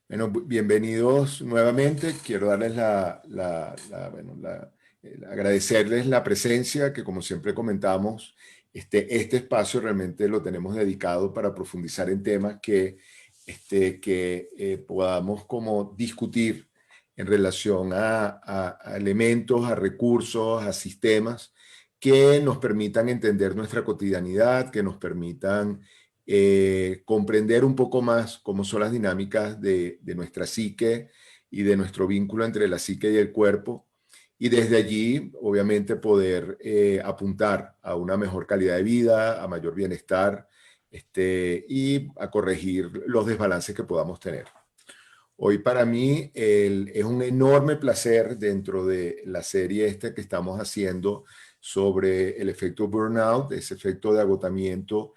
Bueno, bienvenidos nuevamente. Quiero darles agradecerles la presencia, que como siempre comentamos, este espacio realmente lo tenemos dedicado para profundizar en temas que podamos como discutir en relación a elementos, a recursos, a sistemas que nos permitan entender nuestra cotidianidad, que nos permitan comprender un poco más cómo son las dinámicas de nuestra psique y de nuestro vínculo entre la psique y el cuerpo. Y desde allí, obviamente, poder apuntar a una mejor calidad de vida, a mayor bienestar y a corregir los desbalances que podamos tener. Hoy para mí es un enorme placer dentro de la serie que estamos haciendo sobre el efecto burnout, ese efecto de agotamiento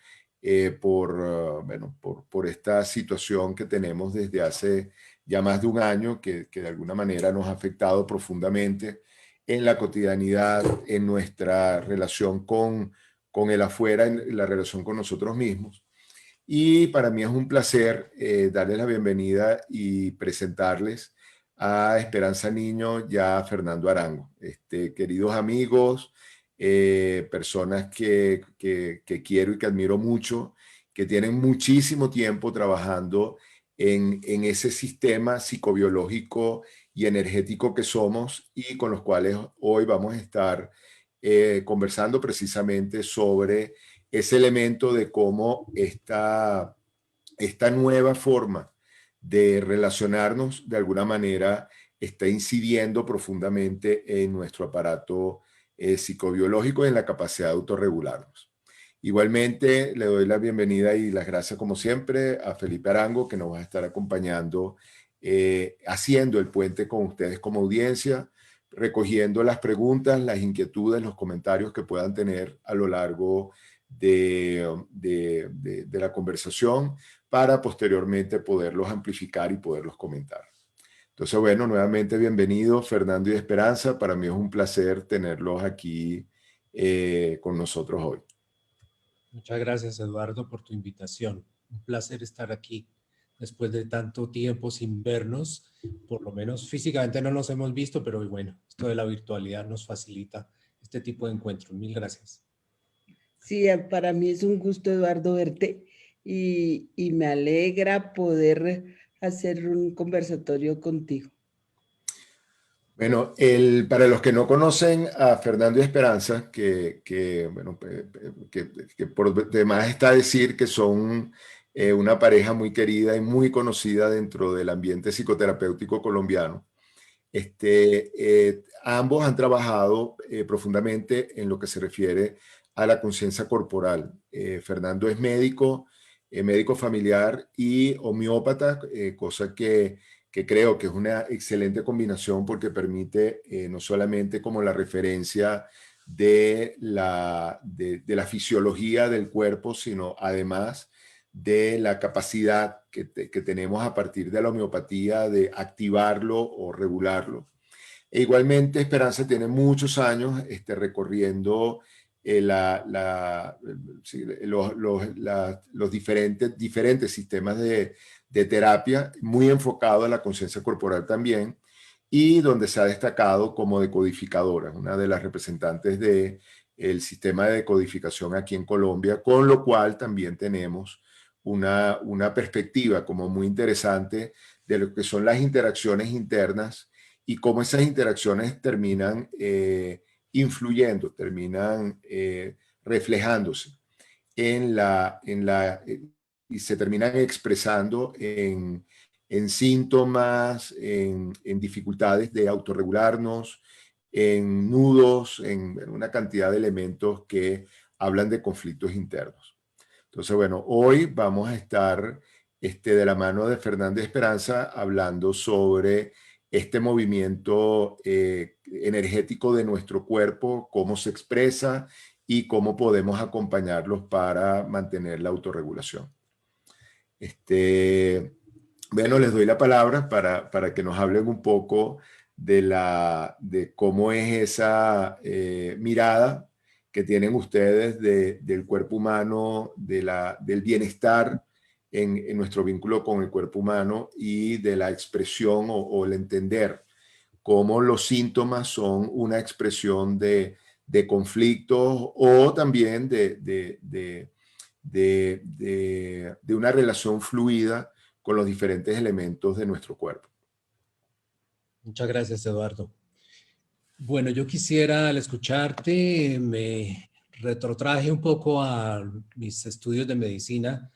por esta situación que tenemos desde hace ya más de un año que de alguna manera nos ha afectado profundamente en la cotidianidad, en nuestra relación con el afuera, en la relación con nosotros mismos. Y para mí es un placer darles la bienvenida y presentarles a Esperanza Niño y a Fernando Arango. Queridos amigos, personas que quiero y que admiro mucho, que tienen muchísimo tiempo trabajando en ese sistema psicobiológico y energético que somos y con los cuales hoy vamos a estar conversando precisamente sobre ese elemento de cómo esta nueva forma de relacionarnos de alguna manera está incidiendo profundamente en nuestro aparato psicobiológico y en la capacidad de autorregularnos. Igualmente, le doy la bienvenida y las gracias, como siempre, a Felipe Arango, que nos va a estar acompañando, haciendo el puente con ustedes como audiencia, recogiendo las preguntas, las inquietudes, los comentarios que puedan tener a lo largo de la conversación para posteriormente poderlos amplificar y poderlos comentar. Entonces, bueno, nuevamente bienvenidos Fernando y Esperanza. Para mí es un placer tenerlos aquí con nosotros hoy. Muchas gracias, Eduardo, por tu invitación. Un placer estar aquí después de tanto tiempo sin vernos. Por lo menos físicamente no nos hemos visto, pero bueno, esto de la virtualidad nos facilita este tipo de encuentros. Mil gracias. Sí, para mí es un gusto, Eduardo, verte y me alegra poder hacer un conversatorio contigo. Bueno, para los que no conocen a Fernando y Esperanza, que por demás está decir que son una pareja muy querida y muy conocida dentro del ambiente psicoterapéutico colombiano. Ambos han trabajado profundamente en lo que se refiere a la conciencia corporal. Fernando es médico, médico familiar y homeópata, cosa que creo que es una excelente combinación porque permite no solamente como la referencia de la fisiología del cuerpo, sino además de la capacidad que tenemos a partir de la homeopatía de activarlo o regularlo. E igualmente Esperanza tiene muchos años recorriendo sí, los diferentes sistemas de terapia, muy enfocado a la conciencia corporal también, y donde se ha destacado como decodificadora, una de las representantes del sistema de decodificación aquí en Colombia, con lo cual también tenemos una perspectiva como muy interesante de lo que son las interacciones internas y cómo esas interacciones terminan influyendo, terminan reflejándose y se terminan expresando en síntomas, en dificultades de autorregularnos, en nudos, en una cantidad de elementos que hablan de conflictos internos. Entonces, bueno, hoy vamos a estar de la mano de Fernández Esperanza hablando sobre este movimiento energético de nuestro cuerpo, cómo se expresa y cómo podemos acompañarlos para mantener la autorregulación. Bueno, les doy la palabra para que nos hablen un poco de cómo es esa mirada que tienen ustedes del cuerpo humano, del bienestar en nuestro vínculo con el cuerpo humano y de la expresión o el entender cómo los síntomas son una expresión de conflictos o también de una relación fluida con los diferentes elementos de nuestro cuerpo. Muchas gracias, Eduardo. Bueno, yo quisiera al escucharte, me retrotraje un poco a mis estudios de medicina,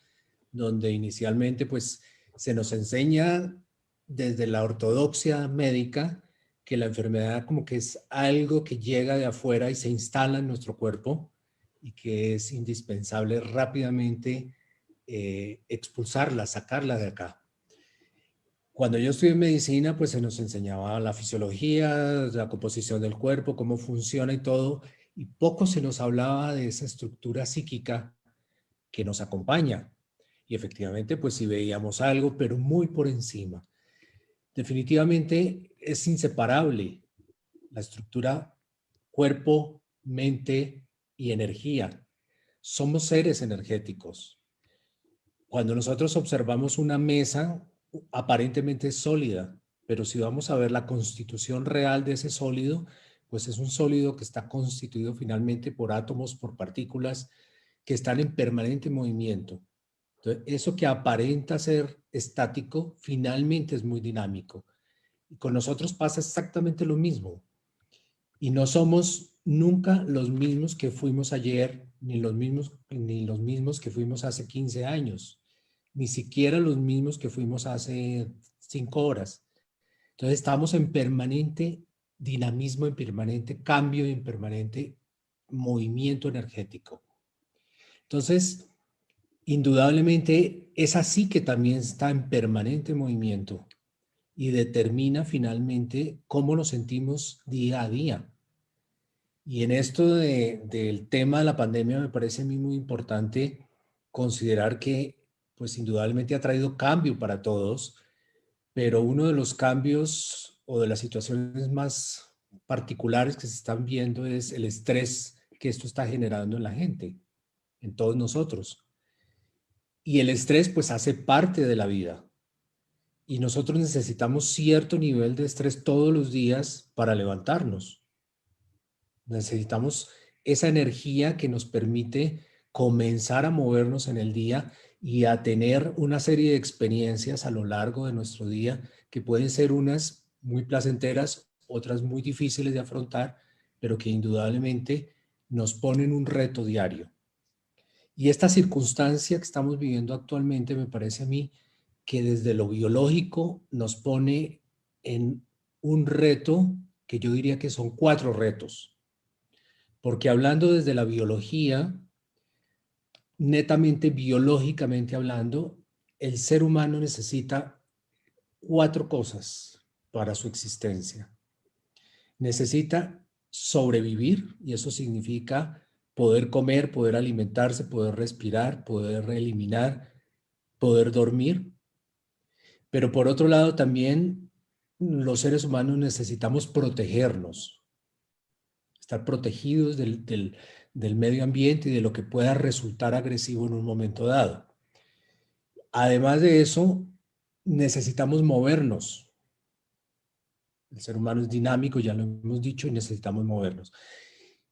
donde inicialmente pues se nos enseña desde la ortodoxia médica que la enfermedad como que es algo que llega de afuera y se instala en nuestro cuerpo y que es indispensable rápidamente expulsarla, sacarla de acá. Cuando yo estudié medicina, pues se nos enseñaba la fisiología, la composición del cuerpo, cómo funciona y todo, y poco se nos hablaba de esa estructura psíquica que nos acompaña. Y efectivamente, pues sí veíamos algo, pero muy por encima. Definitivamente es inseparable la estructura cuerpo, mente y energía. Somos seres energéticos. Cuando nosotros observamos una mesa, aparentemente es sólida, pero si vamos a ver la constitución real de ese sólido, pues es un sólido que está constituido finalmente por átomos, por partículas que están en permanente movimiento. Entonces, eso que aparenta ser estático, finalmente es muy dinámico. Y con nosotros pasa exactamente lo mismo. Y no somos nunca los mismos que fuimos ayer, ni los mismos que fuimos hace 15 años, ni siquiera los mismos que fuimos hace 5 horas. Entonces estamos en permanente dinamismo, en permanente cambio y en permanente movimiento energético. Entonces, indudablemente, es así que también está en permanente movimiento y determina finalmente cómo nos sentimos día a día. Y en esto del tema de la pandemia me parece a mí muy importante considerar que, pues indudablemente ha traído cambio para todos, pero uno de los cambios o de las situaciones más particulares que se están viendo es el estrés que esto está generando en la gente, en todos nosotros. Y el estrés pues hace parte de la vida. Y nosotros necesitamos cierto nivel de estrés todos los días para levantarnos. Necesitamos esa energía que nos permite comenzar a movernos en el día y a tener una serie de experiencias a lo largo de nuestro día que pueden ser unas muy placenteras, otras muy difíciles de afrontar, pero que indudablemente nos ponen un reto diario. Y esta circunstancia que estamos viviendo actualmente me parece a mí que desde lo biológico nos pone en un reto que yo diría que son 4 retos. Porque hablando desde la biología, netamente biológicamente hablando, el ser humano necesita 4 cosas para su existencia. Necesita sobrevivir, y eso significa poder comer, poder alimentarse, poder respirar, poder eliminar, poder dormir. Pero por otro lado también los seres humanos necesitamos protegernos, estar protegidos del medio ambiente y de lo que pueda resultar agresivo en un momento dado. Además de eso, necesitamos movernos. El ser humano es dinámico, ya lo hemos dicho, y necesitamos movernos.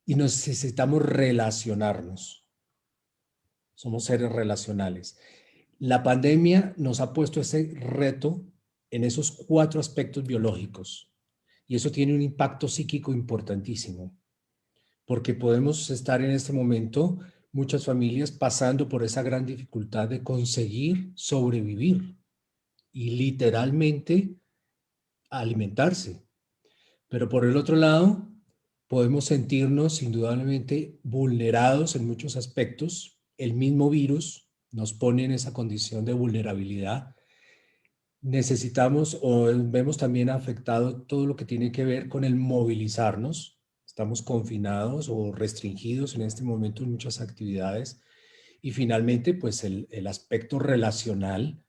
Y necesitamos relacionarnos. Somos seres relacionales. La pandemia nos ha puesto ese reto en esos 4 aspectos biológicos. Y eso tiene un impacto psíquico importantísimo. Porque podemos estar en este momento, muchas familias pasando por esa gran dificultad de conseguir sobrevivir y literalmente alimentarse. Pero por el otro lado, podemos sentirnos indudablemente vulnerados en muchos aspectos. El mismo virus nos pone en esa condición de vulnerabilidad. Necesitamos o vemos también afectado todo lo que tiene que ver con el movilizarnos. Estamos confinados o restringidos en este momento en muchas actividades. Y finalmente, pues el aspecto relacional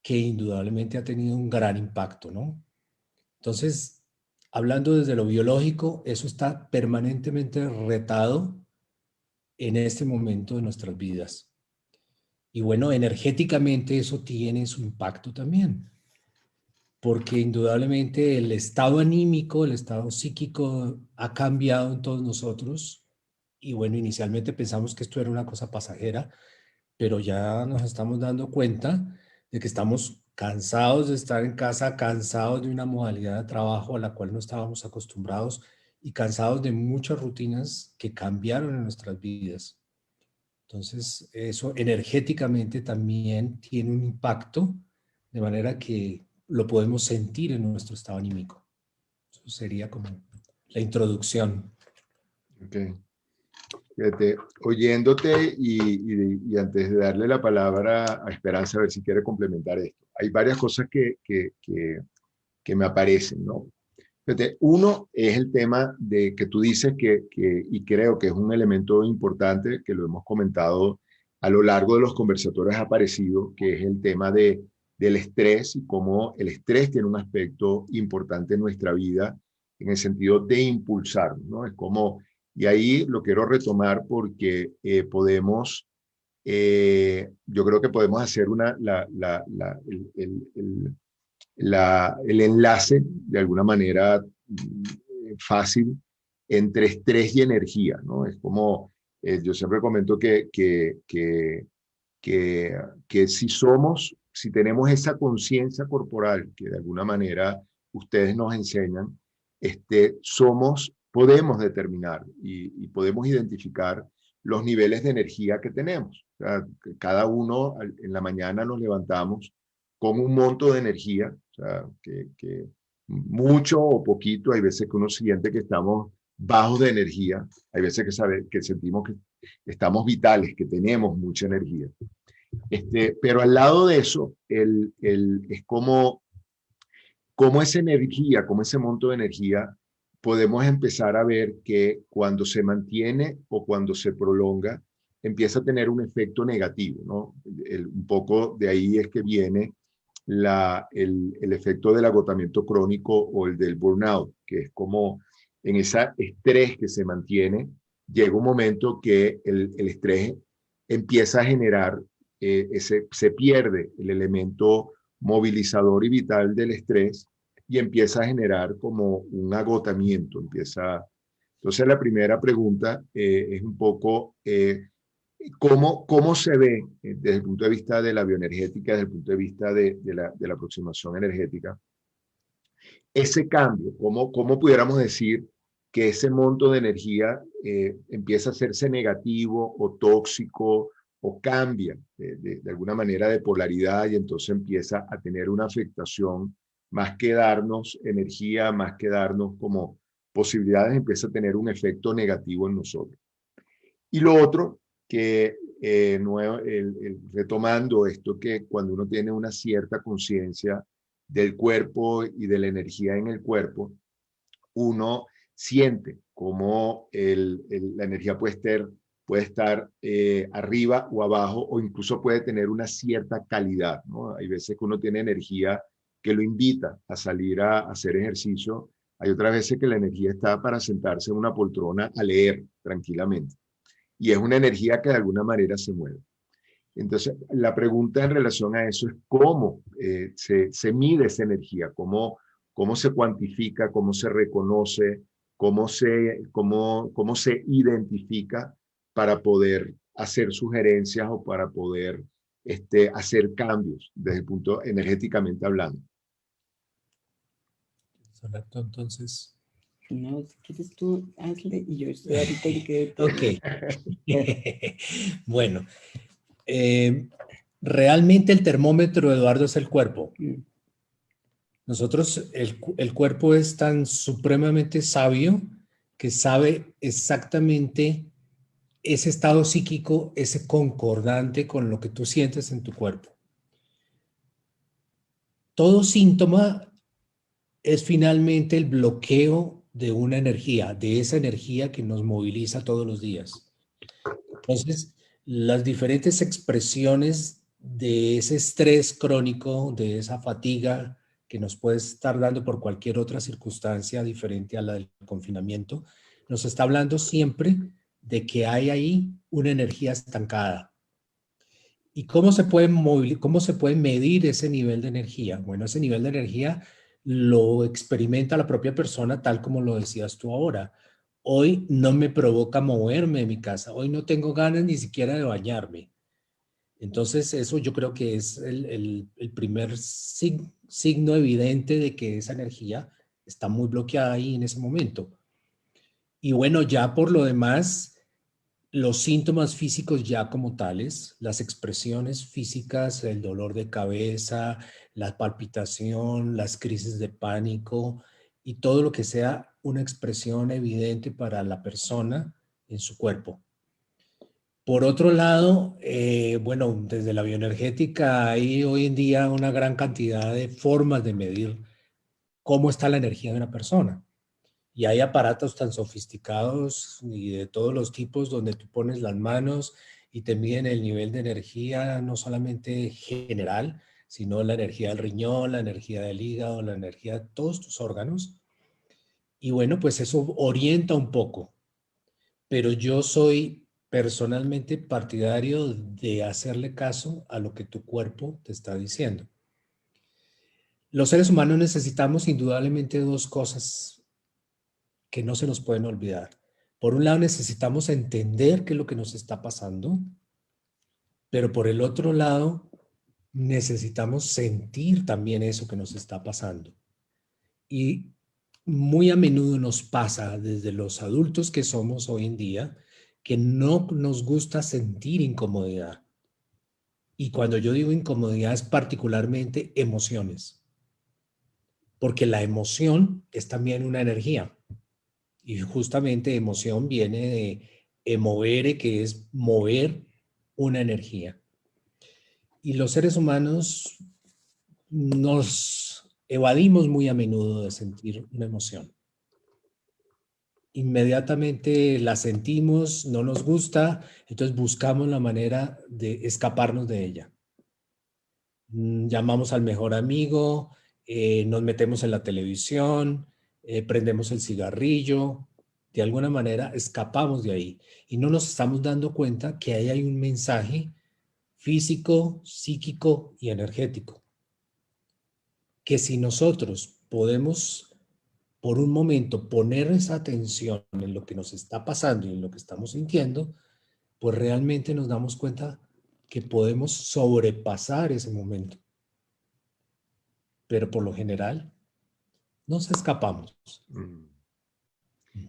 que indudablemente ha tenido un gran impacto, ¿no? Entonces, hablando desde lo biológico, eso está permanentemente retado en este momento de nuestras vidas. Y bueno, energéticamente eso tiene su impacto también, porque indudablemente el estado anímico, el estado psíquico ha cambiado en todos nosotros. Y bueno, inicialmente pensamos que esto era una cosa pasajera, pero ya nos estamos dando cuenta de que estamos cansados de estar en casa, cansados de una modalidad de trabajo a la cual no estábamos acostumbrados y cansados de muchas rutinas que cambiaron en nuestras vidas. Entonces, eso energéticamente también tiene un impacto, de manera que lo podemos sentir en nuestro estado anímico. Eso sería como la introducción. Okay. Fíjate, oyéndote y antes de darle la palabra a Esperanza, a ver si quiere complementar esto. Hay varias cosas que me aparecen, ¿no? Fíjate, uno es el tema de que tú dices y creo que es un elemento importante que lo hemos comentado a lo largo de los conversatorios ha aparecido, que es el tema del estrés y cómo el estrés tiene un aspecto importante en nuestra vida en el sentido de impulsarnos, ¿no? Es como, y ahí lo quiero retomar porque yo creo que podemos hacer el enlace de alguna manera fácil entre estrés y energía, ¿no? Es como, yo siempre comento que si tenemos esa conciencia corporal que de alguna manera ustedes nos enseñan, podemos determinar y podemos identificar los niveles de energía que tenemos. O sea, cada uno en la mañana nos levantamos con un monto de energía, o sea, que mucho o poquito, hay veces que uno siente que estamos bajos de energía, hay veces que sentimos que estamos vitales, que tenemos mucha energía. Pero al lado de eso, es como esa energía, como ese monto de energía, podemos empezar a ver que cuando se mantiene o cuando se prolonga, empieza a tener un efecto negativo, ¿no? Un poco de ahí es que viene el efecto del agotamiento crónico o el del burnout, que es como en ese estrés que se mantiene, llega un momento que el estrés empieza a generar, se pierde el elemento movilizador y vital del estrés y empieza a generar como un agotamiento. Entonces la primera pregunta es un poco ¿cómo se ve desde el punto de vista de la bioenergética, desde el punto de vista de la aproximación energética, ese cambio? ¿Cómo pudiéramos decir que ese monto de energía empieza a hacerse negativo o tóxico o cambia de alguna manera de polaridad y entonces empieza a tener una afectación más que darnos energía, más que darnos como posibilidades, empieza a tener un efecto negativo en nosotros? Y lo otro, que retomando esto, que cuando uno tiene una cierta conciencia del cuerpo y de la energía en el cuerpo, uno siente cómo la energía puede estar arriba o abajo o incluso puede tener una cierta calidad, ¿no? Hay veces que uno tiene energía que lo invita a salir a hacer ejercicio. Hay otras veces que la energía está para sentarse en una poltrona a leer tranquilamente. Y es una energía que de alguna manera se mueve. Entonces, la pregunta en relación a eso es cómo se mide esa energía, cómo se cuantifica, cómo se reconoce, cómo se identifica para poder hacer sugerencias o para poder hacer cambios desde el punto energéticamente hablando. Exacto, entonces. No, si quieres tú, hazle y yo estoy ahorita en que... Ok. Bueno, realmente el termómetro, Eduardo, es el cuerpo. Nosotros, el cuerpo es tan supremamente sabio que sabe exactamente ese estado psíquico, ese concordante con lo que tú sientes en tu cuerpo. Todo síntoma es finalmente el bloqueo de una energía, de esa energía que nos moviliza todos los días. Entonces, las diferentes expresiones de ese estrés crónico, de esa fatiga que nos puede estar dando por cualquier otra circunstancia diferente a la del confinamiento, nos está hablando siempre de que hay ahí una energía estancada. ¿Y cómo se puede medir ese nivel de energía? Bueno, ese nivel de energía lo experimenta la propia persona, tal como lo decías tú ahora. Hoy no me provoca moverme de mi casa. Hoy no tengo ganas ni siquiera de bañarme. Entonces, eso yo creo que es el primer signo evidente de que esa energía está muy bloqueada ahí en ese momento. Y bueno, ya por lo demás, los síntomas físicos ya como tales, las expresiones físicas, el dolor de cabeza, la palpitación, las crisis de pánico y todo lo que sea una expresión evidente para la persona en su cuerpo. Por otro lado, bueno, desde la bioenergética hay hoy en día una gran cantidad de formas de medir cómo está la energía de una persona. Y hay aparatos tan sofisticados y de todos los tipos donde tú pones las manos y te miden el nivel de energía, no solamente general, sino la energía del riñón, la energía del hígado, la energía de todos tus órganos. Y bueno, pues eso orienta un poco. Pero yo soy personalmente partidario de hacerle caso a lo que tu cuerpo te está diciendo. Los seres humanos necesitamos indudablemente dos cosas que no se nos pueden olvidar. Por un lado, necesitamos entender qué es lo que nos está pasando, pero por el otro lado, necesitamos sentir también eso que nos está pasando. Y muy a menudo nos pasa desde los adultos que somos hoy en día que no nos gusta sentir incomodidad. Y cuando yo digo incomodidad es particularmente emociones, porque la emoción es también una energía. Y justamente emoción viene de emovere, que es mover una energía. Y los seres humanos nos evadimos muy a menudo de sentir una emoción. Inmediatamente la sentimos, no nos gusta, entonces buscamos la manera de escaparnos de ella. Llamamos al mejor amigo, nos metemos en la televisión, prendemos el cigarrillo, de alguna manera escapamos de ahí y no nos estamos dando cuenta que ahí hay un mensaje físico, psíquico y energético, que si nosotros podemos por un momento poner esa atención en lo que nos está pasando y en lo que estamos sintiendo, pues realmente nos damos cuenta que podemos sobrepasar ese momento. Pero por lo general nos escapamos.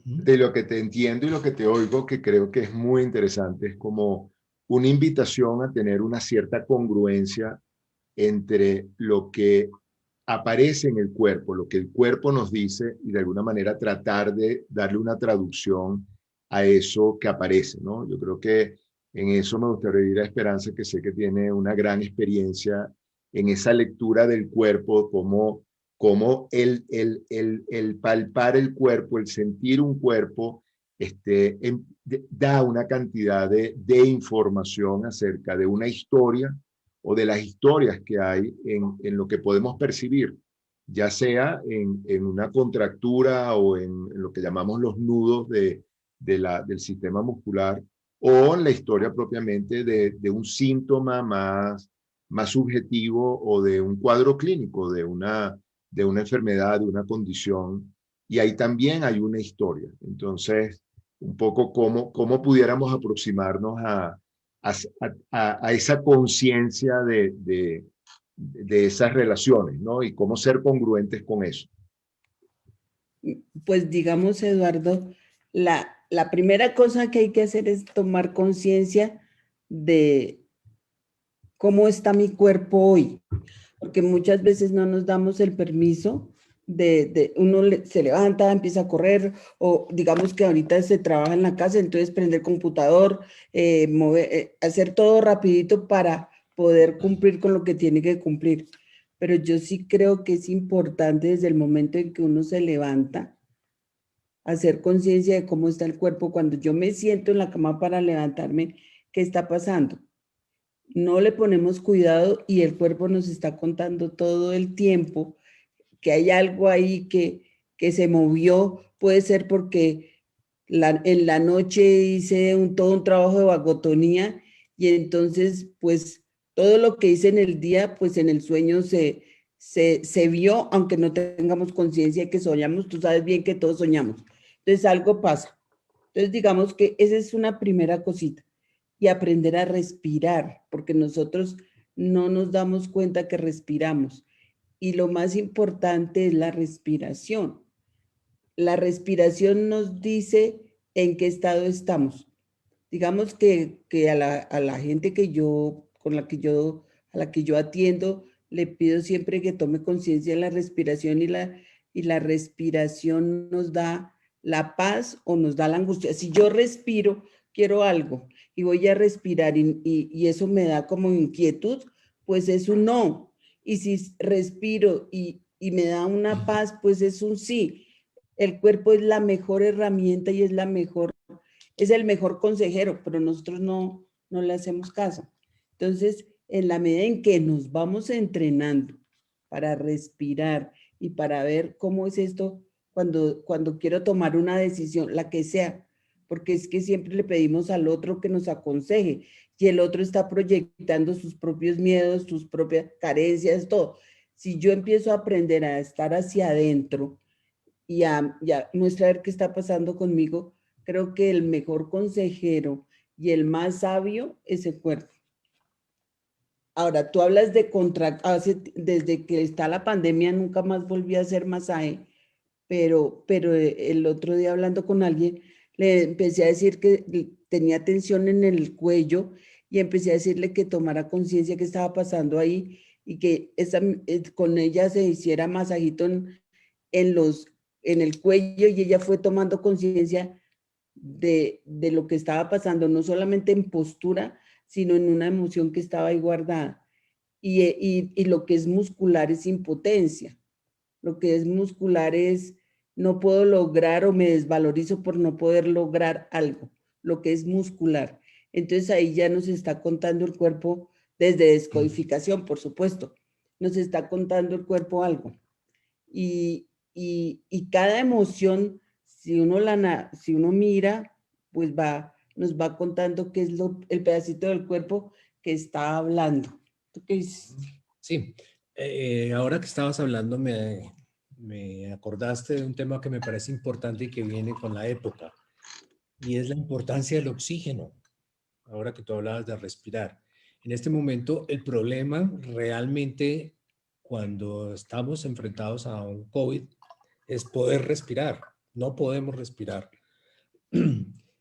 De lo que te entiendo y lo que te oigo, que creo que es muy interesante, es como una invitación a tener una cierta congruencia entre lo que aparece en el cuerpo, lo que el cuerpo nos dice y de alguna manera tratar de darle una traducción a eso que aparece, ¿no? Yo creo que en eso me gustaría ir a Esperanza, que sé que tiene una gran experiencia en esa lectura del cuerpo, como el palpar el cuerpo, el sentir un cuerpo, da una cantidad de información acerca de una historia o de las historias que hay en lo que podemos percibir, ya sea en una contractura o en lo que llamamos los nudos del sistema muscular, o en la historia propiamente de un síntoma más subjetivo o de un cuadro clínico, de una enfermedad, de una condición. Y ahí también hay una historia. Entonces, un poco cómo pudiéramos aproximarnos a esa conciencia de esas relaciones, ¿no? Y cómo ser congruentes con eso. Pues digamos, Eduardo, la primera cosa que hay que hacer es tomar conciencia de cómo está mi cuerpo hoy, porque muchas veces no nos damos el permiso uno se levanta, empieza a correr, o digamos que ahorita se trabaja en la casa, entonces prender el computador, hacer todo rapidito para poder cumplir con lo que tiene que cumplir. Pero yo sí creo que es importante desde el momento en que uno se levanta, hacer conciencia de cómo está el cuerpo. Cuando yo me siento en la cama para levantarme, ¿qué está pasando? No le ponemos cuidado y el cuerpo nos está contando todo el tiempo que hay algo ahí que se movió. Puede ser porque en la noche hice todo un trabajo de vagotonía y entonces pues todo lo que hice en el día, pues en el sueño se vio, aunque no tengamos conciencia de que soñamos. Tú sabes bien que todos soñamos. Entonces algo pasa. Entonces digamos que esa es una primera cosita. Y aprender a respirar, porque nosotros no nos damos cuenta que respiramos. Y lo más importante es la respiración. La respiración nos dice en qué estado estamos. Digamos que a la gente que yo, con la que yo, a la que yo atiendo, le pido siempre que tome conciencia de la respiración y la respiración nos da la paz o nos da la angustia. Si yo respiro, quiero algo y voy a respirar y eso me da como inquietud, pues es un no. Y si respiro y me da una paz, pues es un sí. El cuerpo es la mejor herramienta y es el mejor consejero, pero nosotros no le hacemos caso. Entonces, en la medida en que nos vamos entrenando para respirar y para ver cómo es esto cuando quiero tomar una decisión, la que sea, porque es que siempre le pedimos al otro que nos aconseje y el otro está proyectando sus propios miedos, sus propias carencias, todo. Si yo empiezo a aprender a estar hacia adentro y a mostrar qué está pasando conmigo, creo que el mejor consejero y el más sabio es el cuerpo. Ahora, tú hablas de desde que está la pandemia nunca más volví a hacer masaje, pero el otro día hablando con alguien, le empecé a decir que tenía tensión en el cuello y empecé a decirle que tomara conciencia que estaba pasando ahí y que con ella se hiciera masajito en, los, en el cuello y ella fue tomando conciencia de lo que estaba pasando, no solamente en postura, sino en una emoción que estaba ahí guardada. Y lo que es muscular es impotencia. Lo que es muscular es no puedo lograr o me desvalorizo por no poder lograr algo. Lo que es muscular. Entonces ahí ya nos está contando el cuerpo desde descodificación, por supuesto. Nos está contando el cuerpo algo. Y cada emoción, si uno mira, pues nos va contando qué es el pedacito del cuerpo que está hablando. ¿Tú qué dices? Sí, ahora que estabas hablando me acordaste de un tema que me parece importante y que viene con la época, y es la importancia del oxígeno, ahora que tú hablabas de respirar. En este momento, el problema realmente cuando estamos enfrentados a un COVID es poder respirar. No podemos respirar.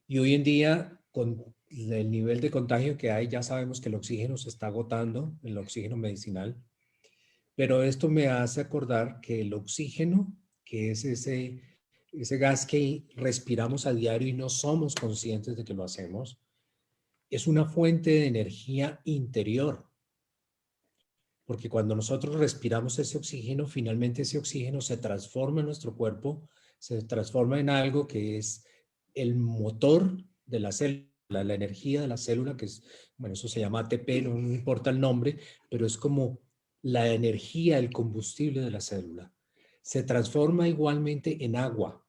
Y hoy en día, con el nivel de contagio que hay, ya sabemos que el oxígeno se está agotando, el oxígeno medicinal. Pero esto me hace acordar que el oxígeno, que es ese gas que respiramos a diario y no somos conscientes de que lo hacemos, es una fuente de energía interior. Porque cuando nosotros respiramos ese oxígeno, finalmente ese oxígeno se transforma en nuestro cuerpo, se transforma en algo que es el motor de la célula, la energía de la célula, que es, bueno, eso se llama ATP, no importa el nombre, pero es como la energía, el combustible de la célula. Se transforma igualmente en agua.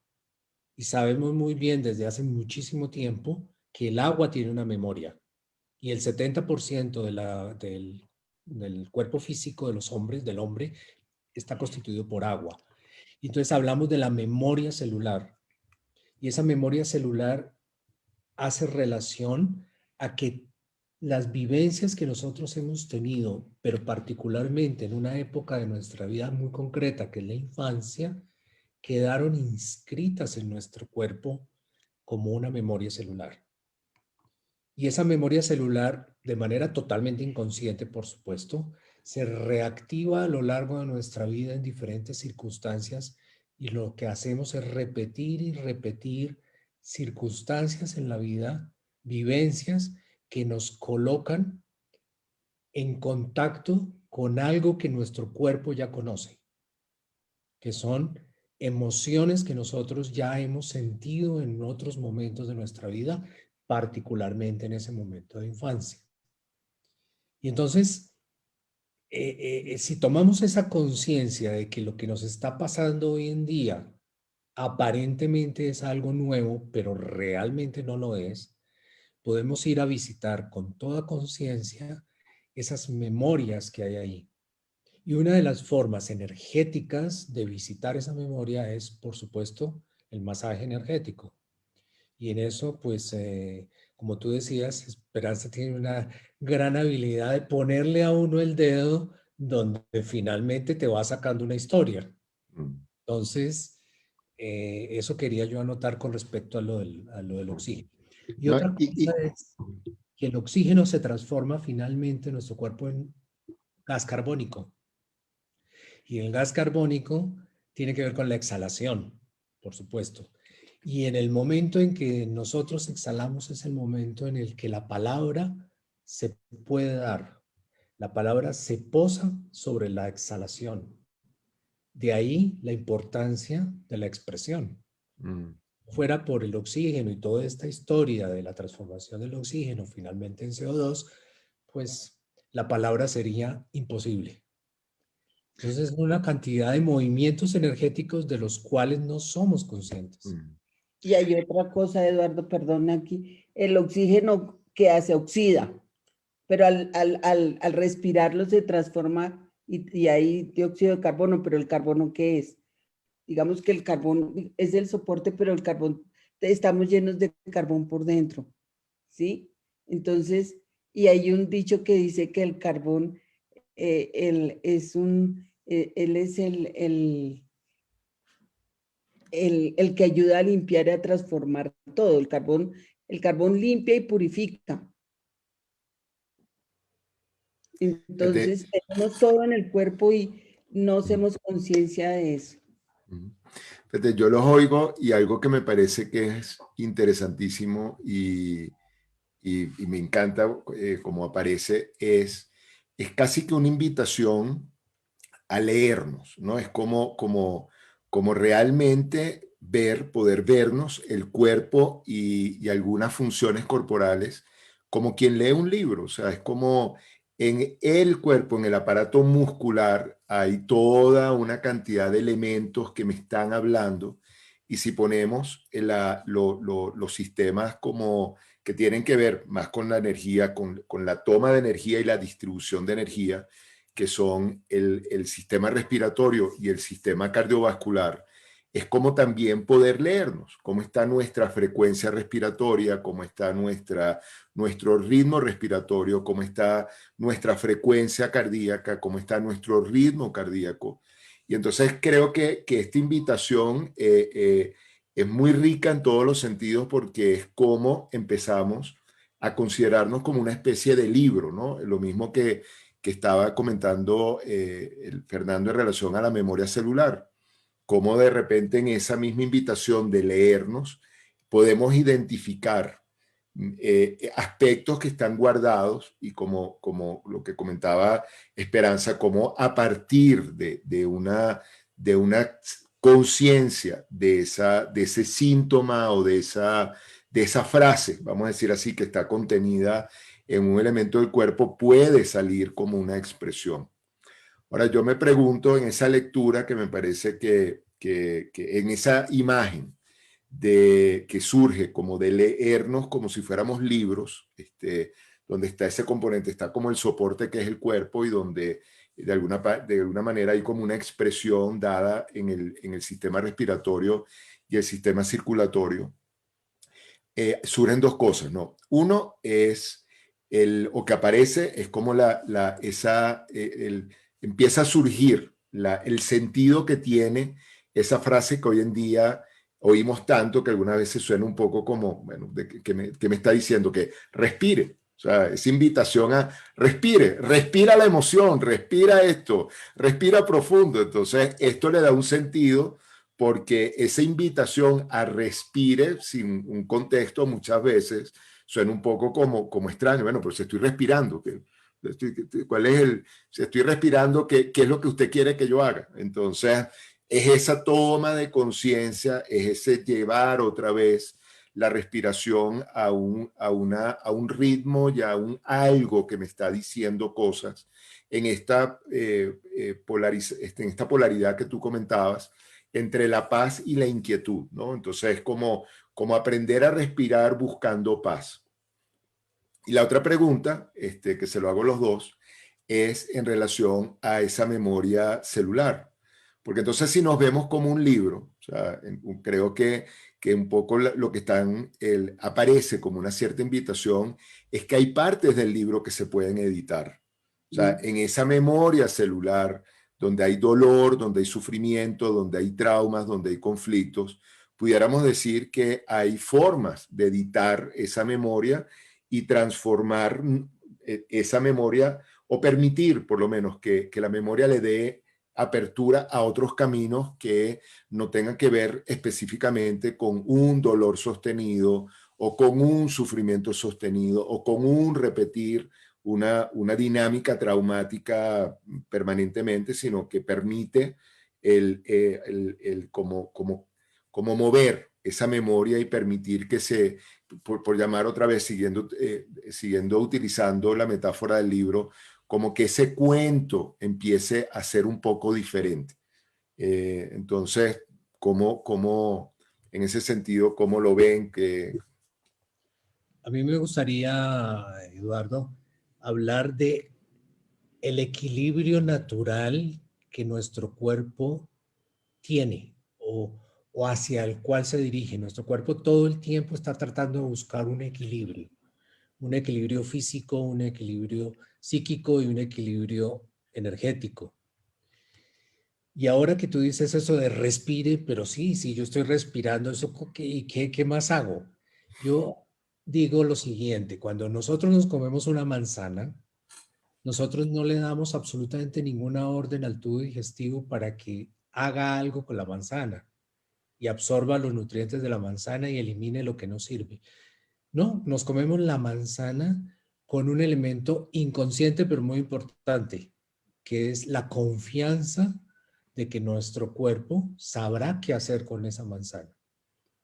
Y sabemos muy bien desde hace muchísimo tiempo que el agua tiene una memoria. Y el 70% del cuerpo físico de los hombres, del hombre, está constituido por agua. Entonces hablamos de la memoria celular. Y esa memoria celular hace relación a que las vivencias que nosotros hemos tenido, pero particularmente en una época de nuestra vida muy concreta, que es la infancia, quedaron inscritas en nuestro cuerpo como una memoria celular. Y esa memoria celular, de manera totalmente inconsciente, por supuesto, se reactiva a lo largo de nuestra vida en diferentes circunstancias y lo que hacemos es repetir y repetir circunstancias en la vida, vivencias que nos colocan en contacto con algo que nuestro cuerpo ya conoce, que son emociones que nosotros ya hemos sentido en otros momentos de nuestra vida, particularmente en ese momento de infancia. Y entonces, si tomamos esa conciencia de que lo que nos está pasando hoy en día aparentemente es algo nuevo, pero realmente no lo es, podemos ir a visitar con toda conciencia esas memorias que hay ahí. Y una de las formas energéticas de visitar esa memoria es, por supuesto, el masaje energético. Y en eso, pues, como tú decías, Esperanza tiene una gran habilidad de ponerle a uno el dedo donde finalmente te va sacando una historia. Entonces, eso quería yo anotar con respecto a lo del oxígeno. Y No, otra cosa es que el oxígeno se transforma finalmente en nuestro cuerpo en gas carbónico. Y el gas carbónico tiene que ver con la exhalación, por supuesto. Y en el momento en que nosotros exhalamos es el momento en el que la palabra se puede dar. La palabra se posa sobre la exhalación. De ahí la importancia de la expresión. Fuera por el oxígeno y toda esta historia de la transformación del oxígeno finalmente en CO2, pues la palabra sería imposible. Entonces, es una cantidad de movimientos energéticos de los cuales no somos conscientes. Y hay otra cosa, Eduardo, perdón aquí, el oxígeno que se oxida, pero al respirarlo se transforma y hay dióxido de carbono, pero ¿el carbono qué es? Digamos que el carbón es el soporte, pero el carbón, estamos llenos de carbón por dentro, ¿sí? Entonces, y hay un dicho que dice que el carbón, él es el que ayuda a limpiar y a transformar todo. El carbón limpia y purifica. Entonces, tenemos todo en el cuerpo y no hacemos conciencia de eso. Fíjate, yo los oigo y algo que me parece que es interesantísimo y me encanta como aparece es casi que una invitación a leernos, ¿no? Es como realmente poder vernos el cuerpo y algunas funciones corporales como quien lee un libro, o sea, es como en el cuerpo, en el aparato muscular, hay toda una cantidad de elementos que me están hablando y si ponemos los sistemas como que tienen que ver más con la energía, con la toma de energía y la distribución de energía, que son el sistema respiratorio y el sistema cardiovascular, es como también poder leernos, cómo está nuestra frecuencia respiratoria, cómo está nuestro ritmo respiratorio, cómo está nuestra frecuencia cardíaca, cómo está nuestro ritmo cardíaco. Y entonces creo que esta invitación es muy rica en todos los sentidos porque es como empezamos a considerarnos como una especie de libro, ¿no? Lo mismo que estaba comentando Fernando en relación a la memoria celular, cómo de repente en esa misma invitación de leernos podemos identificar aspectos que están guardados y como lo que comentaba Esperanza, como a partir de una conciencia de ese síntoma o de esa frase, vamos a decir así, que está contenida en un elemento del cuerpo, puede salir como una expresión. Ahora, yo me pregunto en esa lectura que me parece que en esa imagen que surge como de leernos como si fuéramos libros, donde está ese componente, está como el soporte que es el cuerpo y donde de alguna manera hay como una expresión dada en el sistema respiratorio y el sistema circulatorio. Surgen dos cosas, ¿no? Uno es o que aparece es como empieza a surgir el sentido que tiene esa frase que hoy en día oímos tanto que algunas veces suena un poco como, bueno, que me está diciendo que respire. O sea, esa invitación a respira la emoción, respira esto, respira profundo. Entonces, esto le da un sentido porque esa invitación a respire sin un contexto muchas veces suena un poco como extraño. Bueno, pero si estoy respirando, ¿cuál es si estoy respirando, ¿qué es lo que usted quiere que yo haga? Entonces, es esa toma de conciencia, es ese llevar otra vez la respiración a un ritmo y a algo que me está diciendo cosas en esta polaridad que tú comentabas entre la paz y la inquietud, ¿no? Entonces es como aprender a respirar buscando paz. Y la otra pregunta, que se lo hago a los dos, es en relación a esa memoria celular. Porque entonces si nos vemos como un libro, o sea, creo que un poco lo que aparece como una cierta invitación es que hay partes del libro que se pueden editar. O sea, en esa memoria celular donde hay dolor, donde hay sufrimiento, donde hay traumas, donde hay conflictos, pudiéramos decir que hay formas de editar esa memoria y transformar esa memoria o permitir por lo menos que la memoria le dé apertura a otros caminos que no tengan que ver específicamente con un dolor sostenido o con un sufrimiento sostenido o con un repetir una dinámica traumática permanentemente, sino que permite como mover esa memoria y permitir que por llamar otra vez, siguiendo utilizando la metáfora del libro, como que ese cuento empiece a ser un poco diferente. Entonces, en ese sentido, ¿cómo lo ven? A mí me gustaría, Eduardo, hablar de el equilibrio natural que nuestro cuerpo tiene o hacia el cual se dirige. Nuestro cuerpo todo el tiempo está tratando de buscar un equilibrio físico, un equilibrio psíquico y un equilibrio energético. Y ahora que tú dices eso de respire, pero sí, yo estoy respirando, eso, ¿qué más hago? Yo digo lo siguiente, cuando nosotros nos comemos una manzana, nosotros no le damos absolutamente ninguna orden al tubo digestivo para que haga algo con la manzana y absorba los nutrientes de la manzana y elimine lo que no sirve. No, nos comemos la manzana con un elemento inconsciente pero muy importante, que es la confianza de que nuestro cuerpo sabrá qué hacer con esa manzana.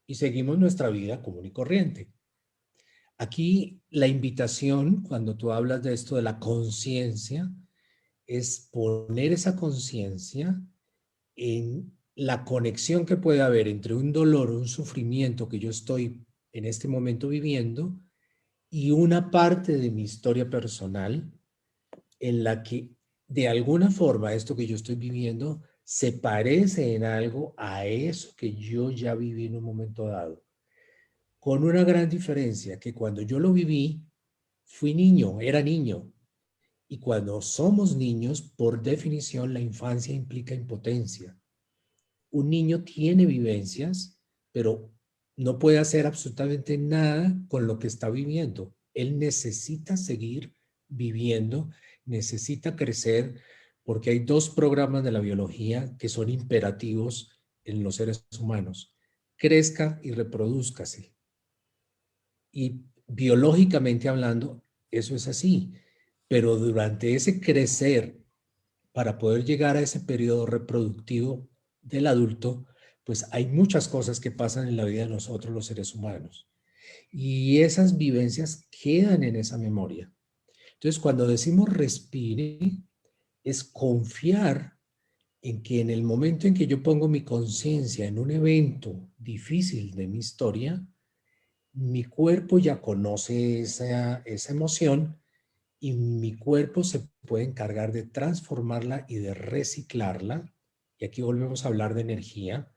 Y seguimos nuestra vida común y corriente. Aquí la invitación, cuando tú hablas de esto de la conciencia, es poner esa conciencia en la conexión que puede haber entre un dolor o un sufrimiento que yo estoy en este momento viviendo y una parte de mi historia personal en la que de alguna forma esto que yo estoy viviendo se parece en algo a eso que yo ya viví en un momento dado. Con una gran diferencia, que cuando yo lo viví, fui niño, era niño. Y cuando somos niños, por definición, la infancia implica impotencia. Un niño tiene vivencias, pero no puede hacer absolutamente nada con lo que está viviendo. Él necesita seguir viviendo, necesita crecer, porque hay dos programas de la biología que son imperativos en los seres humanos. Crezca y reprodúzcase. Y biológicamente hablando, eso es así. Pero durante ese crecer, para poder llegar a ese periodo reproductivo del adulto, pues hay muchas cosas que pasan en la vida de nosotros los seres humanos. Y esas vivencias quedan en esa memoria. Entonces, cuando decimos respire, es confiar en que en el momento en que yo pongo mi conciencia en un evento difícil de mi historia, mi cuerpo ya conoce esa emoción y mi cuerpo se puede encargar de transformarla y de reciclarla. Y aquí volvemos a hablar de energía,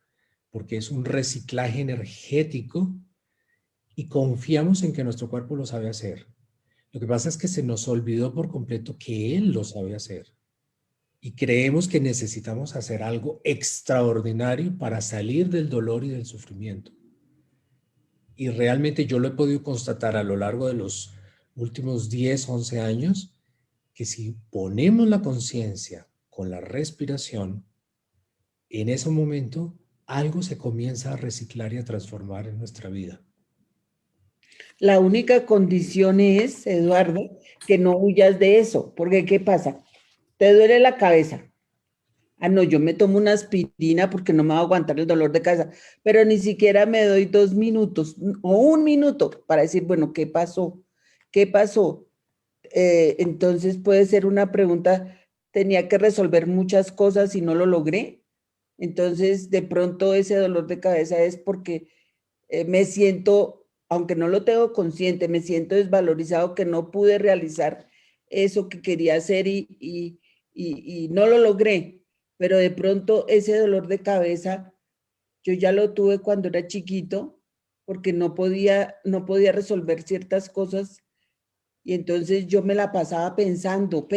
porque es un reciclaje energético y confiamos en que nuestro cuerpo lo sabe hacer. Lo que pasa es que se nos olvidó por completo que él lo sabe hacer. Y creemos que necesitamos hacer algo extraordinario para salir del dolor y del sufrimiento. Y realmente yo lo he podido constatar a lo largo de los últimos 10, 11 años, que si ponemos la conciencia con la respiración, en ese momento algo se comienza a reciclar y a transformar en nuestra vida. La única condición es, Eduardo, que no huyas de eso, porque ¿qué pasa? Te duele la cabeza. Ah, no, yo me tomo una aspirina porque no me va a aguantar el dolor de cabeza, pero ni siquiera me doy 2 minutos o 1 minuto para decir, bueno, ¿qué pasó? ¿Qué pasó? Entonces puede ser una pregunta, tenía que resolver muchas cosas y no lo logré. Entonces, de pronto ese dolor de cabeza es porque me siento, aunque no lo tengo consciente, me siento desvalorizado que no pude realizar eso que quería hacer y no lo logré. Pero de pronto ese dolor de cabeza, yo ya lo tuve cuando era chiquito, porque no podía resolver ciertas cosas y entonces yo me la pasaba pensando,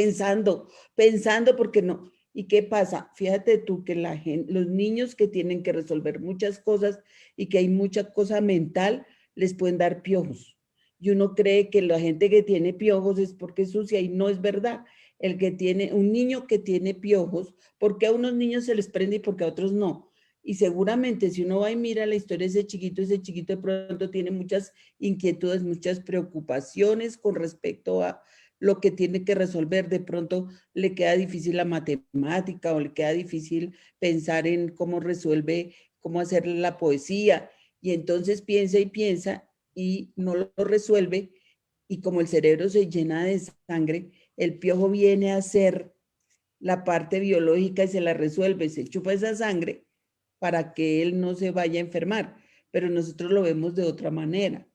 porque no. ¿Y qué pasa? Fíjate tú que la gente, los niños que tienen que resolver muchas cosas y que hay mucha cosa mental, les pueden dar piojos. Y uno cree que la gente que tiene piojos es porque es sucia y no es verdad. Un niño que tiene piojos, ¿porque a unos niños se les prende y porque a otros no? Y seguramente si uno va y mira la historia de ese chiquito de pronto tiene muchas inquietudes, muchas preocupaciones con respecto a lo que tiene que resolver. De pronto le queda difícil la matemática o le queda difícil pensar en cómo resuelve, cómo hacer la poesía. Y entonces piensa y piensa y no lo resuelve. Y como el cerebro se llena de sangre, el piojo viene a hacer la parte biológica y se la resuelve, se chupa esa sangre para que él no se vaya a enfermar. Pero nosotros lo vemos de otra manera.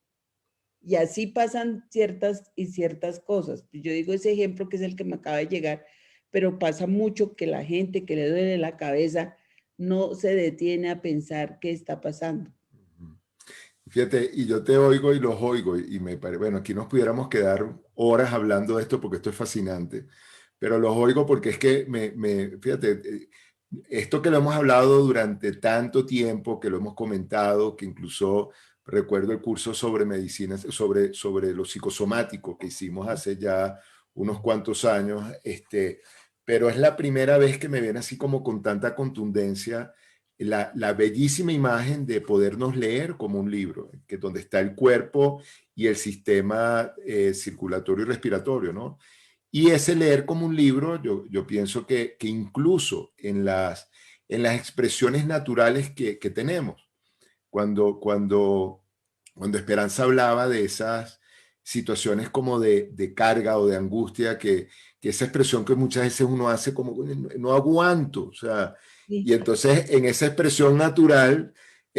Y así pasan ciertas y ciertas cosas. Yo digo ese ejemplo que es el que me acaba de llegar, pero pasa mucho que la gente que le duele la cabeza no se detiene a pensar qué está pasando. Fíjate, y yo te oigo y los oigo y me parece, bueno, aquí nos pudiéramos quedar horas hablando de esto porque esto es fascinante, pero los oigo porque es que fíjate, esto que lo hemos hablado durante tanto tiempo, que lo hemos comentado, que incluso recuerdo el curso sobre medicina, sobre lo psicosomático que hicimos hace ya unos cuantos años, pero es la primera vez que me viene así como con tanta contundencia la bellísima imagen de podernos leer como un libro, que donde está el cuerpo y el sistema circulatorio y respiratorio, ¿no? Y ese leer como un libro, yo pienso que incluso en las expresiones naturales que tenemos, cuando Esperanza hablaba de esas situaciones como de carga o de angustia, que esa expresión que muchas veces uno hace como, no aguanto, o sea, Sí. y entonces en esa expresión natural,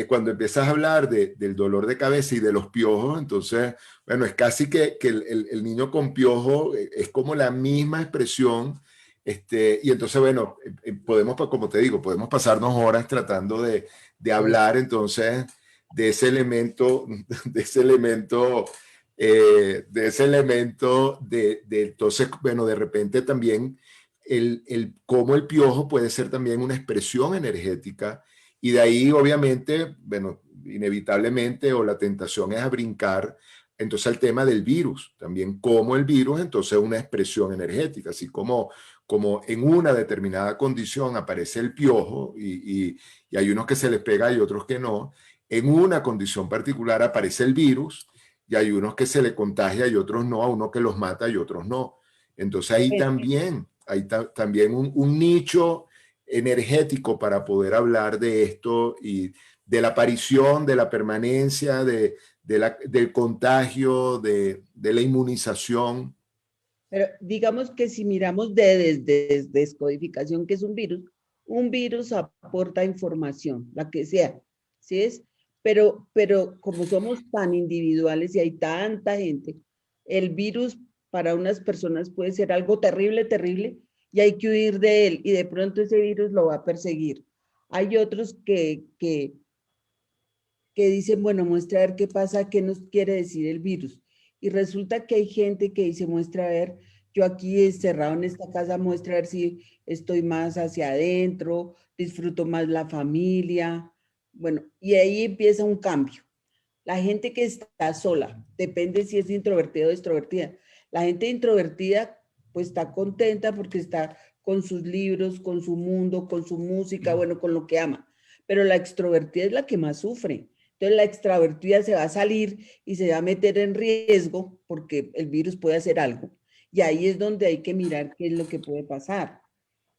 cuando empiezas a hablar del dolor de cabeza y de los piojos, entonces, bueno, es casi que el niño con piojo es como la misma expresión. Y entonces, bueno, podemos, como te digo, podemos pasarnos horas tratando de hablar entonces de ese elemento, de ese elemento, entonces, bueno, de repente también cómo el piojo puede ser también una expresión energética y de ahí obviamente, bueno, inevitablemente o la tentación es a brincar entonces el tema del virus, también como el virus entonces es una expresión energética, así como en una determinada condición aparece el piojo y hay unos que se les pega y otros que no, en una condición particular aparece el virus y hay unos que se le contagia y otros no, a uno que los mata y otros no. Entonces ahí también también un nicho energético para poder hablar de esto y de la aparición, de la permanencia, del contagio, de la inmunización. Pero digamos que si miramos de descodificación, que es un virus aporta información, la que sea, ¿sí es? Pero como somos tan individuales y hay tanta gente, el virus para unas personas puede ser algo terrible, terrible, y hay que huir de él, y de pronto ese virus lo va a perseguir. Hay otros que dicen, bueno, muestra a ver qué pasa, qué nos quiere decir el virus. Y resulta que hay gente que dice, muestra a ver, yo aquí encerrado en esta casa, muestra a ver si estoy más hacia adentro, disfruto más la familia. Bueno, y ahí empieza un cambio. La gente que está sola, depende si es introvertida o extrovertida. La gente introvertida, pues está contenta porque está con sus libros, con su mundo, con su música, bueno, con lo que ama. Pero la extrovertida es la que más sufre. Entonces la extrovertida se va a salir y se va a meter en riesgo porque el virus puede hacer algo. Y ahí es donde hay que mirar qué es lo que puede pasar.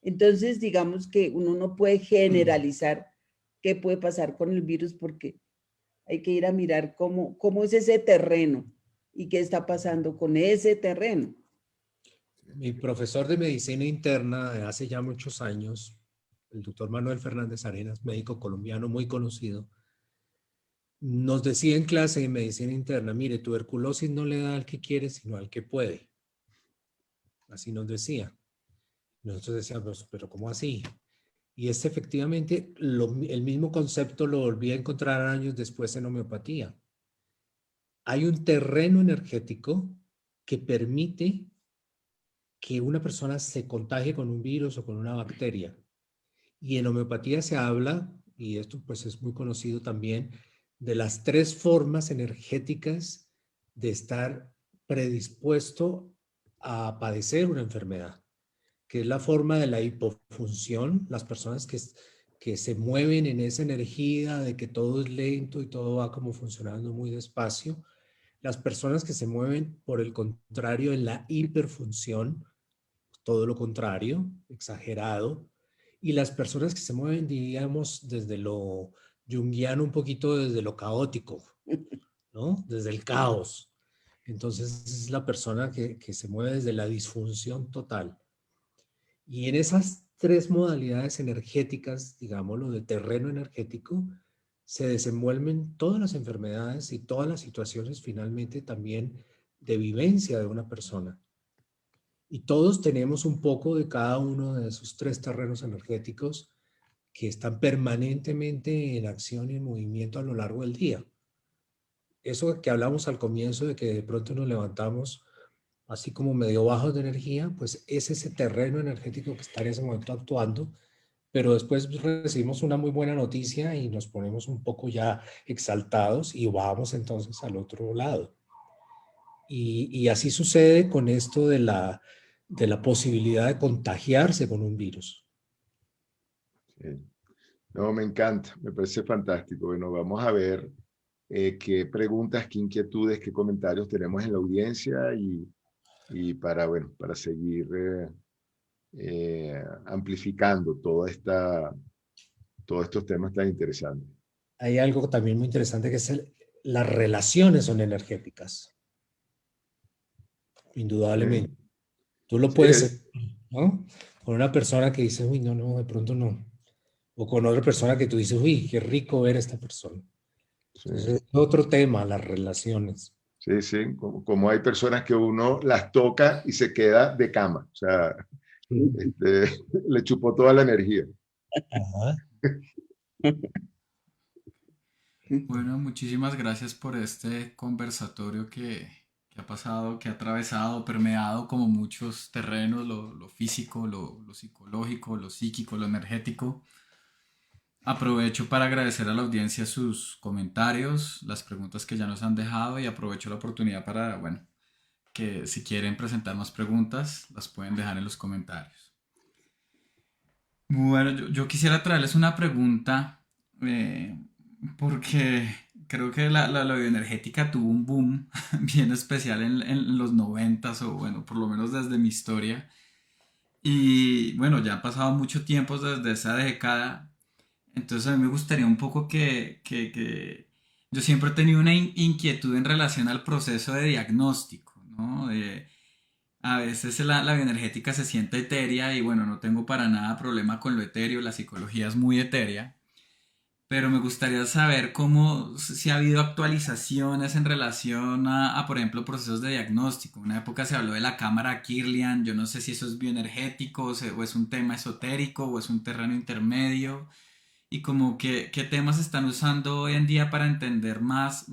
Entonces, digamos que uno no puede generalizar qué puede pasar con el virus porque hay que ir a mirar cómo es ese terreno y qué está pasando con ese terreno. Mi profesor de medicina interna de hace ya muchos años, el doctor Manuel Fernández Arenas, médico colombiano muy conocido, nos decía en clase de medicina interna, mire, tuberculosis no le da al que quiere, sino al que puede. así nos decía. Nosotros decíamos, pero ¿cómo así? Y es efectivamente el mismo concepto lo volví a encontrar años después en homeopatía. Hay un terreno energético que permite que una persona se contagie con un virus o con una bacteria. Y en homeopatía se habla, y esto pues es muy conocido también, de las 3 formas energéticas de estar predispuesto a padecer una enfermedad, que es la forma de la hipofunción, las personas que se mueven en esa energía de que todo es lento y todo va como funcionando muy despacio, las personas que se mueven por el contrario en la hiperfunción, todo lo contrario, exagerado, y las personas que se mueven, digamos, desde lo junguiano, un poquito desde lo caótico, ¿no? Desde el caos. Entonces es la persona que se mueve desde la disfunción total. Y en esas 3 modalidades energéticas, digámoslo, de terreno energético, se desenvuelven todas las enfermedades y todas las situaciones finalmente también de vivencia de una persona. Y todos tenemos un poco de cada uno de esos 3 terrenos energéticos que están permanentemente en acción y en movimiento a lo largo del día. Eso que hablamos al comienzo de que de pronto nos levantamos así como medio bajos de energía, pues es ese terreno energético que está en ese momento actuando, pero después recibimos una muy buena noticia y nos ponemos un poco ya exaltados y vamos entonces al otro lado. Y así sucede con esto de la posibilidad de contagiarse con un virus. Sí. No, me encanta, me parece fantástico. Bueno, vamos a ver qué preguntas, qué inquietudes, qué comentarios tenemos en la audiencia y para, bueno, para seguir amplificando todos estos temas tan interesantes. Hay algo también muy interesante que es las relaciones son energéticas, indudablemente. Sí, Tú lo sí, puedes sentir, ¿no? Con una persona que dice, uy, no, no, de pronto no. O con otra persona que tú dices, uy, qué rico ver a esta persona. sí, Entonces, es otro tema, las relaciones. sí, sí. Como hay personas que uno las toca y se queda de cama, o sea, le chupó toda la energía. Ajá. Bueno, muchísimas gracias por este conversatorio que ha pasado, que ha atravesado, permeado como muchos terrenos, lo físico, lo psicológico, lo psíquico, lo energético. Aprovecho para agradecer a la audiencia sus comentarios, las preguntas que ya nos han dejado y aprovecho la oportunidad para, bueno, que si quieren presentar más preguntas, las pueden dejar en los comentarios. Bueno, yo quisiera traerles una pregunta eh, porque creo que la bioenergética tuvo un boom bien especial en los 90s o bueno, por lo menos desde mi historia. Y bueno, ya ha pasado mucho tiempo desde esa década. Entonces a mí me gustaría un poco que yo siempre he tenido una inquietud en relación al proceso de diagnóstico, ¿no? A veces la bioenergética se siente etérea y bueno, no tengo para nada problema con lo etéreo, la psicología es muy etérea, pero me gustaría saber cómo, si ha habido actualizaciones en relación por ejemplo, procesos de diagnóstico. En una época se habló de la cámara Kirlian, yo no sé si eso es bioenergético o es un tema esotérico o es un terreno intermedio y como que qué temas están usando hoy en día para entender más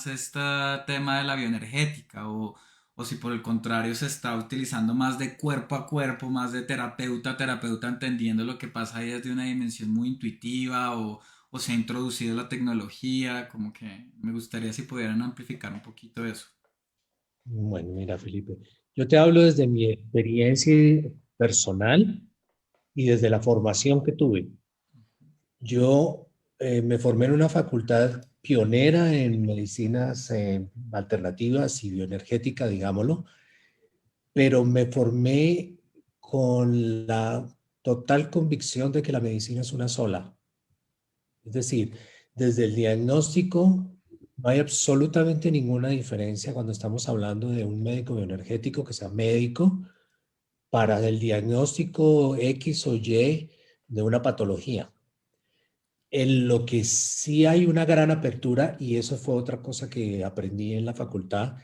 este tema de la bioenergética o si por el contrario se está utilizando más de cuerpo a cuerpo, más de terapeuta a terapeuta entendiendo lo que pasa ahí desde una dimensión muy intuitiva o se ha introducido la tecnología, como que me gustaría si pudieran amplificar un poquito eso. Bueno, mira, Felipe, yo te hablo desde mi experiencia personal y desde la formación que tuve. Yo me formé en una facultad pionera en medicinas alternativas y bioenergética, digámoslo, pero me formé con la total convicción de que la medicina es una sola. Es decir, desde el diagnóstico no hay absolutamente ninguna diferencia cuando estamos hablando de un médico bioenergético que sea médico para el diagnóstico X o Y de una patología. En lo que sí hay una gran apertura, y eso fue otra cosa que aprendí en la facultad,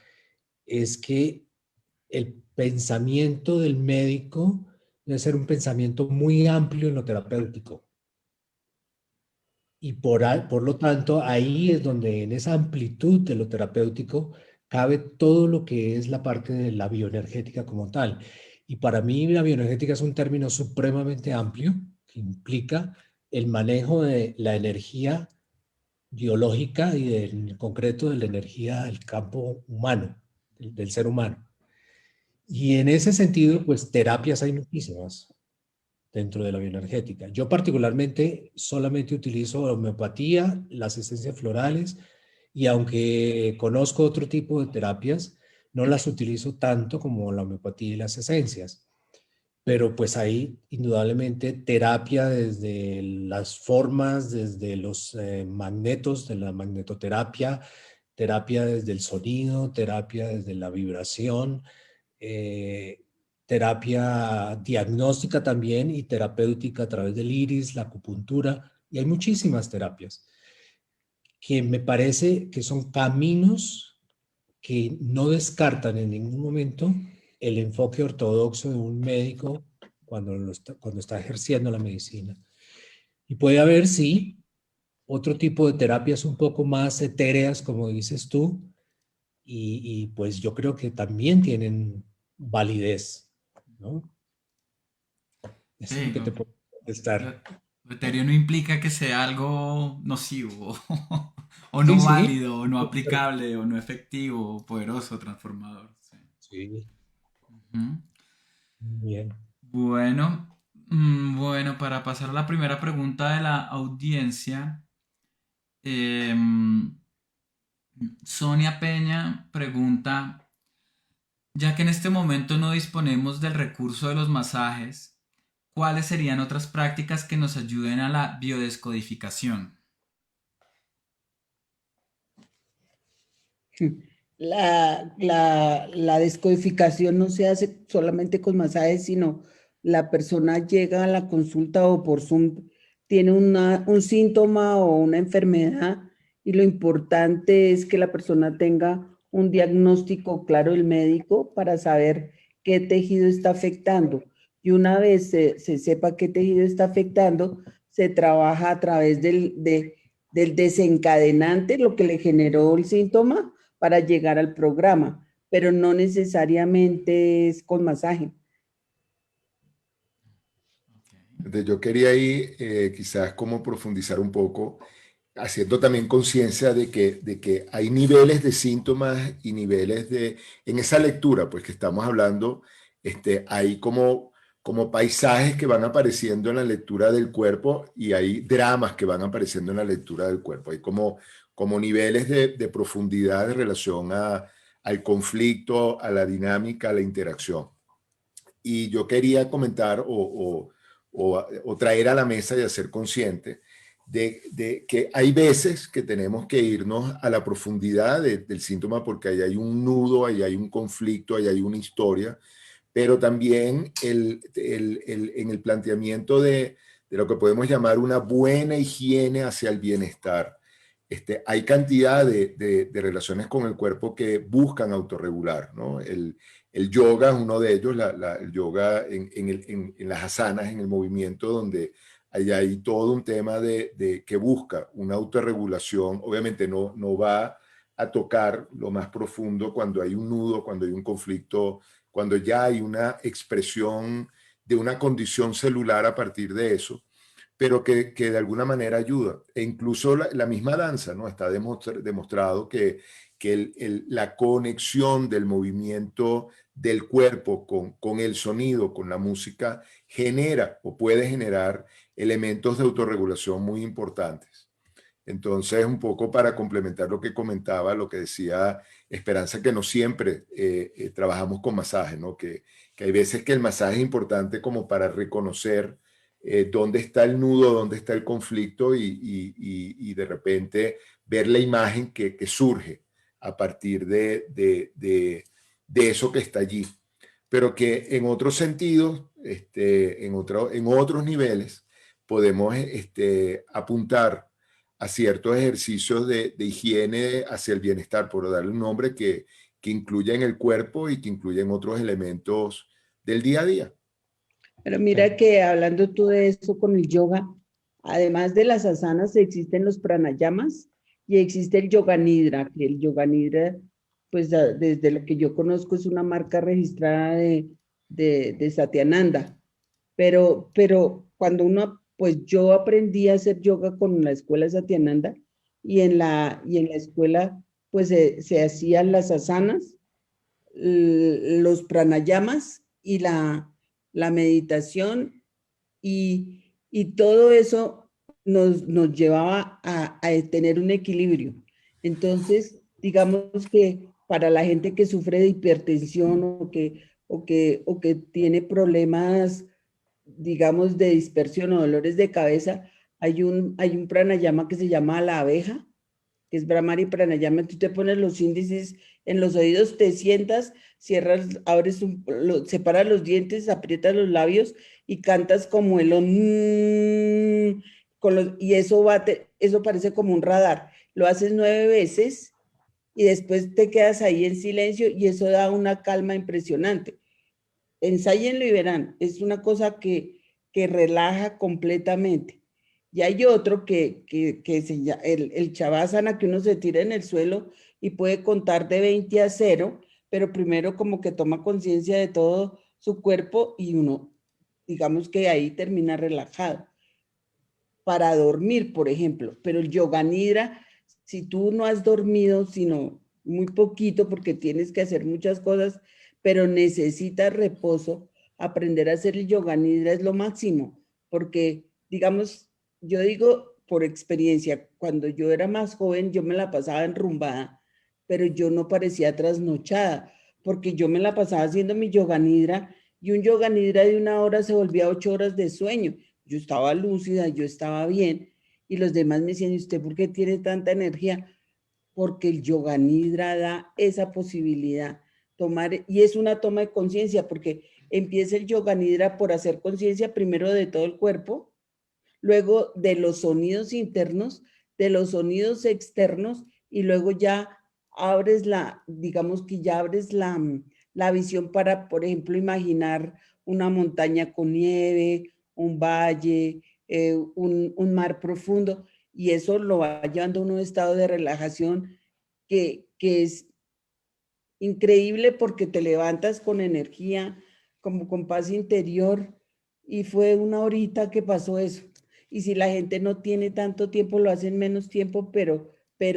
es que el pensamiento del médico debe ser un pensamiento muy amplio en lo terapéutico. Y por lo tanto, ahí es donde en esa amplitud de lo terapéutico cabe todo lo que es la parte de la bioenergética como tal. Y para mí la bioenergética es un término supremamente amplio que implica el manejo de la energía biológica y en concreto de la energía del campo humano, del ser humano. Y en ese sentido, pues terapias hay muchísimas dentro de la bioenergética. Yo particularmente solamente utilizo la homeopatía, las esencias florales, y aunque conozco otro tipo de terapias, no las utilizo tanto como la homeopatía y las esencias. Pero pues hay indudablemente terapia desde las formas, desde los magnetos, de la magnetoterapia, terapia desde el sonido, terapia desde la vibración, eh, terapia diagnóstica también y terapéutica a través del iris, la acupuntura, y hay muchísimas terapias que me parece que son caminos que no descartan en ningún momento el enfoque ortodoxo de un médico cuando está ejerciendo la medicina. Y puede haber, sí, otro tipo de terapias un poco más etéreas, como dices tú, y pues yo creo que también tienen validez, ¿no? Eso es lo Sí, que te puedo contestar. lo, lo etéreo no implica que sea algo nocivo o Sí, no sí. válido o no aplicable o no efectivo o poderoso, transformador. Sí. Sí, Ujú. bien. Bueno, bueno, para pasar a la primera pregunta de la audiencia, em, Sonia Peña pregunta, ya que en este momento no disponemos del recurso de los masajes, ¿cuáles serían otras prácticas que nos ayuden a la biodescodificación? La descodificación no se hace solamente con masajes, sino la persona llega a la consulta o por Zoom, tiene un síntoma o una enfermedad y lo importante es que la persona tenga un diagnóstico claro del médico para saber qué tejido está afectando. Y una vez se sepa qué tejido está afectando, se trabaja a través del desencadenante, lo que le generó el síntoma para llegar al programa, pero no necesariamente es con masaje. Ok. Entonces, yo quería ahí quizás como profundizar un poco, haciendo también conciencia de que hay niveles de síntomas y niveles en esa lectura, pues que estamos hablando, hay como paisajes que van apareciendo en la lectura del cuerpo y hay dramas que van apareciendo en la lectura del cuerpo. Hay como niveles de profundidad de relación al conflicto, a la dinámica, a la interacción. Y yo quería comentar o traer a la mesa y hacer consciente de que hay veces que tenemos que irnos a la profundidad del síntoma porque ahí hay un nudo, ahí hay un conflicto, ahí hay una historia, pero también en el planteamiento de lo que podemos llamar una buena higiene hacia el bienestar. Hay cantidad de relaciones con el cuerpo que buscan autorregular, ¿no? El yoga es uno de ellos, el yoga en las asanas, en el movimiento donde hay todo un tema que busca una autorregulación. Obviamente no va a tocar lo más profundo cuando hay un nudo, cuando hay un conflicto, cuando ya hay una expresión de una condición celular a partir de eso, pero que de alguna manera ayuda. E incluso la misma danza, ¿no? Está demostrado que la conexión del movimiento del cuerpo con el sonido, con la música, genera o puede generar elementos de autorregulación muy importantes. Entonces, un poco para complementar lo que comentaba, lo que decía Esperanza, que no siempre trabajamos con masaje, ¿no? Que hay veces que el masaje es importante como para reconocer dónde está el nudo, dónde está el conflicto y de repente ver la imagen que surge a partir de eso que está allí. Pero que en otros sentidos, en otros niveles, podemos apuntar a ciertos ejercicios de higiene hacia el bienestar, por darle un nombre que que incluyen el cuerpo y que incluyen otros elementos del día a día. Pero mira que hablando tú de eso con el yoga, además de las asanas existen los pranayamas y existe el yoga nidra, que el yoga nidra, pues desde lo que yo conozco es una marca registrada de Satyananda. Pero cuando uno, pues yo aprendí a hacer yoga con la escuela Satyananda y en la escuela pues se hacían las asanas, los pranayamas y la meditación y todo eso nos llevaba a tener un equilibrio. Entonces, digamos que para la gente que sufre de hipertensión o que tiene problemas, digamos, de dispersión o dolores de cabeza, hay un pranayama que se llama la abeja, que es Brahmari Pranayama. Tú te pones los índices en los oídos, te sientas, cierras, abres, separas los dientes, aprietas los labios y cantas como el y eso parece como un radar. Lo haces 9 veces y después te quedas ahí en silencio y eso da una calma impresionante. Ensállenlo y verán, es una cosa que relaja completamente. Y hay otro que se llama el Shavasana, que uno se tira en el suelo y puede contar de 20 a 0, pero primero como que toma conciencia de todo su cuerpo y uno, digamos que ahí termina relajado. Para dormir, por ejemplo, pero el yoga nidra, si tú no has dormido, sino muy poquito, porque tienes que hacer muchas cosas, pero necesitas reposo, aprender a hacer el yoga nidra es lo máximo, porque, digamos, yo digo por experiencia, cuando yo era más joven, yo me la pasaba enrumbada, pero yo no parecía trasnochada, porque yo me la pasaba haciendo mi yoga nidra y un yoga nidra de 1 hora se volvía 8 horas de sueño. Yo estaba lúcida, yo estaba bien, y los demás me decían, ¿y usted por qué tiene tanta energía? Porque el yoga nidra da esa posibilidad, y es una toma de conciencia, porque empieza el yoga nidra por hacer conciencia primero de todo el cuerpo, luego de los sonidos internos, de los sonidos externos, y luego ya digamos que ya abres la visión para, por ejemplo, imaginar una montaña con nieve, un valle, un mar profundo, y eso lo va llevando a un estado de relajación que es increíble porque te levantas con energía, como con paz interior, y fue 1 horita que pasó eso. Y si la gente no tiene tanto tiempo, lo hacen menos tiempo, pero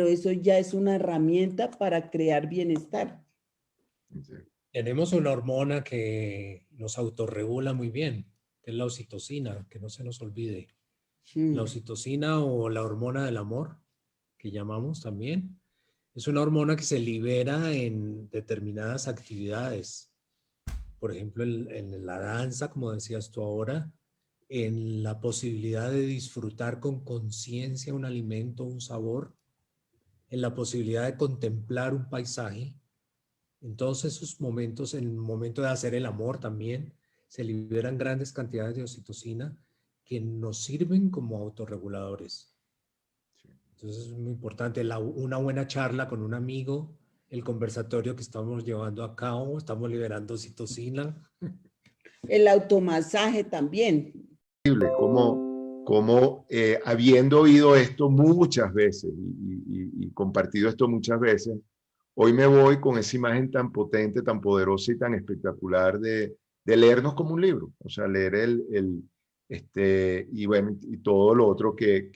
eso ya es una herramienta para crear bienestar. Tenemos una hormona que nos autorregula muy bien, que es la oxitocina, que no se nos olvide. La oxitocina o la hormona del amor, que llamamos también, es una hormona que se libera en determinadas actividades. Por ejemplo, en la danza, como decías tú ahora, en la posibilidad de disfrutar con conciencia un alimento, un sabor, en la posibilidad de contemplar un paisaje. En todos esos momentos, en el momento de hacer el amor también, se liberan grandes cantidades de oxitocina que nos sirven como autorreguladores. Entonces es muy importante una buena charla con un amigo, el conversatorio que estamos llevando a cabo, estamos liberando oxitocina. El automasaje también. Como habiendo oído esto muchas veces y compartido esto muchas veces, hoy me voy con esa imagen tan potente, tan poderosa y tan espectacular de leernos como un libro, o sea, leer y bueno, y todo lo otro que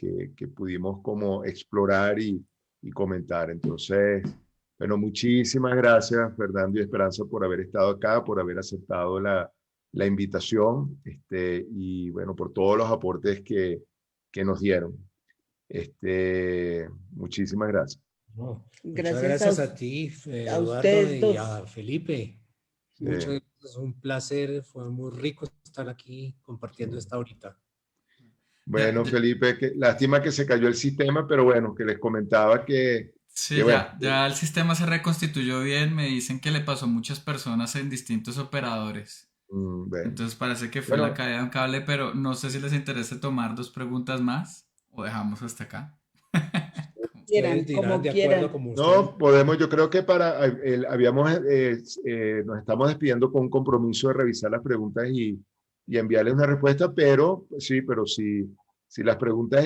pudimos como explorar y comentar. Entonces, bueno, muchísimas gracias, Fernando y Esperanza, por haber estado acá, por haber aceptado la invitación, y bueno, por todos los aportes que nos dieron. Muchísimas gracias. No, muchas Gracias gracias a ti, a Eduardo, ustedes y dos. a Felipe. Muchas gracias, un placer, fue muy rico estar aquí compartiendo esta horita. Bueno, Felipe, lástima que se cayó el sistema, pero bueno, que les comentaba sí, bueno, ya el sistema se reconstituyó bien. Me dicen que le pasó a muchas personas en distintos operadores. bueno, Entonces parece que fue la bueno, caída de un cable, pero no sé si les interesa tomar 2 preguntas más o dejamos hasta acá. ustedes quieran, dirán como de acuerdo quieran. como ustedes. No, podemos, yo creo que nos estamos despidiendo con un compromiso de revisar las preguntas y enviarles una respuesta, pero sí, si las preguntas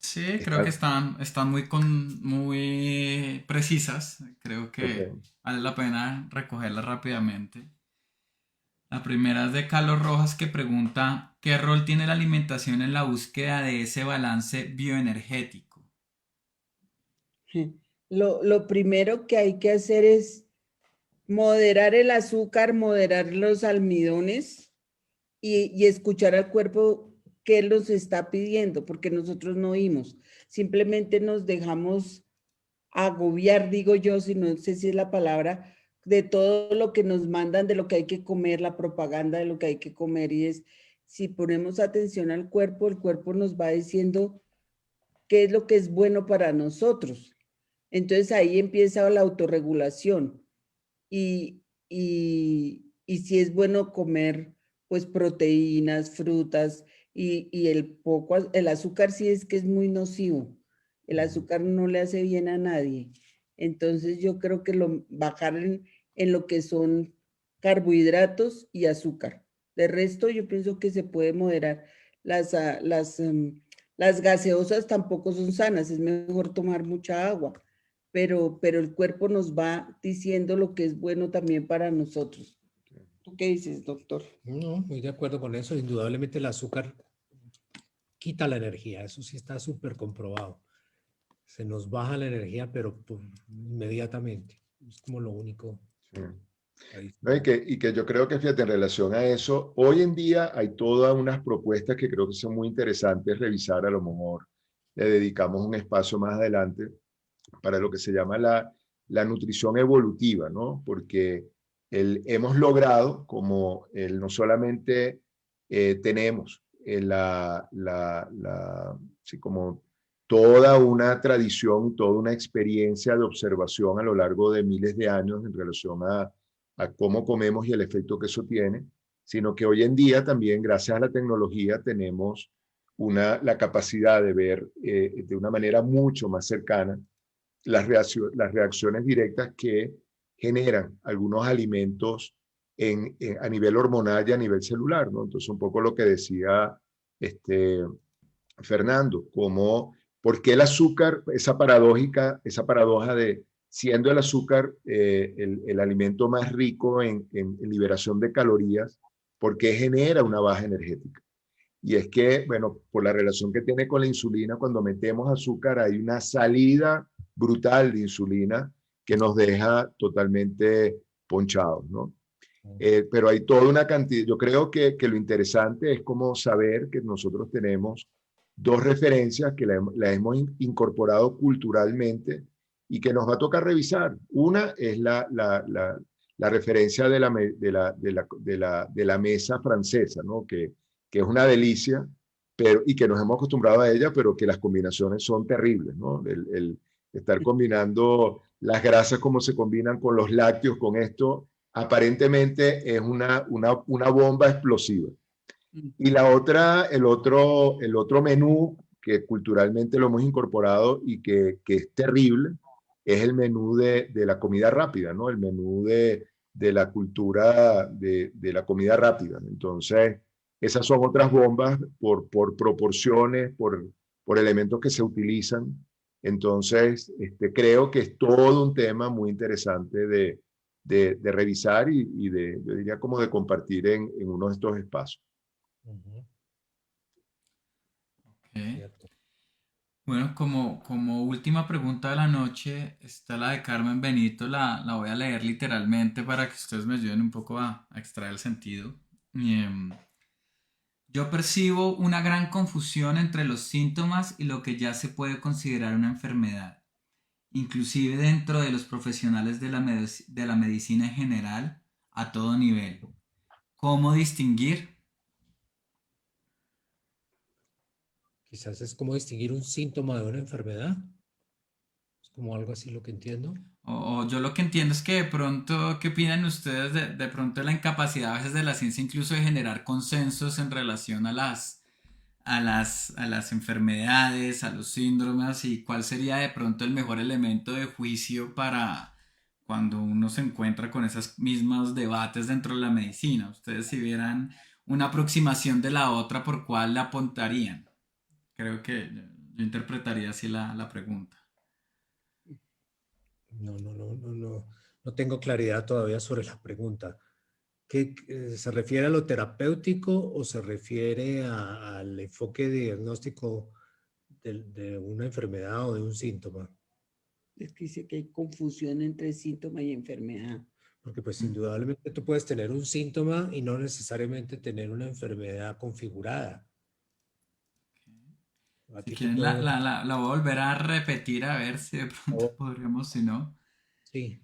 Sí, creo que están, están muy precisas. Creo que ok. vale la pena recogerlas rápidamente. La primera es de Carlos Rojas que pregunta, ¿qué rol tiene la alimentación en la búsqueda de ese balance bioenergético? Lo primero que hay que hacer es moderar el azúcar, moderar los almidones y escuchar al cuerpo qué nos está pidiendo, porque nosotros no oímos. Simplemente nos dejamos agobiar, digo yo, si no sé si es la palabra, de todo lo que nos mandan, de lo que hay que comer, la propaganda de lo que hay que comer. Y es, si ponemos atención al cuerpo, el cuerpo nos va diciendo qué es lo que es bueno para nosotros. Entonces ahí empieza la autorregulación. Y si es bueno comer, pues proteínas, frutas y el azúcar sí es que es muy nocivo. El azúcar no le hace bien a nadie. Entonces yo creo que bajar en lo que son carbohidratos y azúcar. De resto yo pienso que se puede moderar. Las, ah, las, em, las gaseosas tampoco son sanas, es mejor tomar mucha agua, pero el cuerpo nos va diciendo lo que es bueno también para nosotros. ¿Tú qué dices, doctor? No, muy de acuerdo con eso. Indudablemente el azúcar quita la energía, eso sí está súper comprobado. Se nos baja la energía, pero inmediatamente. Es como lo único Sí. No, adicional. y que yo creo que, fíjate, en relación a eso, hoy en día hay todas unas propuestas que creo que son muy interesantes revisar. A lo mejor le dedicamos un espacio más adelante para lo que se llama la nutrición evolutiva, ¿no? Porque hemos logrado, como no solamente tenemos sí, como toda una tradición, toda una experiencia de observación a lo largo de miles de años en relación a cómo comemos y el efecto que eso tiene, sino que hoy en día también, gracias a la tecnología, tenemos la capacidad de ver de una manera mucho más cercana las reacciones directas que generan algunos alimentos a nivel hormonal y a nivel celular, ¿no? Entonces, un poco lo que decía este, Fernando, como por qué el azúcar, esa paradoja de siendo el azúcar el alimento más rico en liberación de calorías, ¿por qué genera una baja energética? Y es que, bueno, por la relación que tiene con la insulina, cuando metemos azúcar hay una salida brutal de insulina que nos deja totalmente ponchados, ¿no? Pero hay toda una cantidad, yo creo que lo interesante es como saber que nosotros tenemos dos referencias que la hemos incorporado culturalmente y que nos va a tocar revisar. Una es la referencia de la mesa francesa, ¿no? Que es una delicia, y que nos hemos acostumbrado a ella, pero que las combinaciones son terribles, ¿no? El estar combinando las grasas como se combinan con los lácteos, con esto, aparentemente es una bomba explosiva. Y la otra, el otro menú que culturalmente lo hemos incorporado y que es terrible, es el menú de la comida rápida, ¿no? El menú de la cultura de la comida rápida. Entonces, esas son otras bombas por proporciones, por elementos que se utilizan. Entonces, creo que es todo un tema muy interesante de revisar y yo diría como de compartir en uno de estos espacios. Ujú, Ok. cierto. Bueno, como última pregunta de la noche está la de Carmen Benito, la voy a leer literalmente para que ustedes me ayuden un poco a extraer el sentido. Yo percibo una gran confusión entre los síntomas y lo que ya se puede considerar una enfermedad, inclusive dentro de los profesionales de de la medicina en general, a todo nivel. ¿Cómo distinguir? Quizás es como distinguir un síntoma de una enfermedad. Es como algo así lo que entiendo. O yo lo que entiendo es que de pronto, ¿qué opinan ustedes de pronto la incapacidad a veces de la ciencia incluso de generar consensos en relación a a las enfermedades, a los síndromes y cuál sería de pronto el mejor elemento de juicio para cuando uno se encuentra con esos mismos debates dentro de la medicina. Ustedes si vieran una aproximación de la otra, ¿por cuál la apuntarían? Creo que yo interpretaría así la pregunta. No tengo claridad todavía sobre la pregunta. ¿Se refiere a lo terapéutico o se refiere al enfoque diagnóstico de una enfermedad o de un síntoma? Es que dice que hay confusión entre síntoma y enfermedad. Porque pues indudablemente tú puedes tener un síntoma y no necesariamente tener una enfermedad configurada. Si quieren, la voy a volver a repetir a ver si de pronto podríamos, si no. Sí.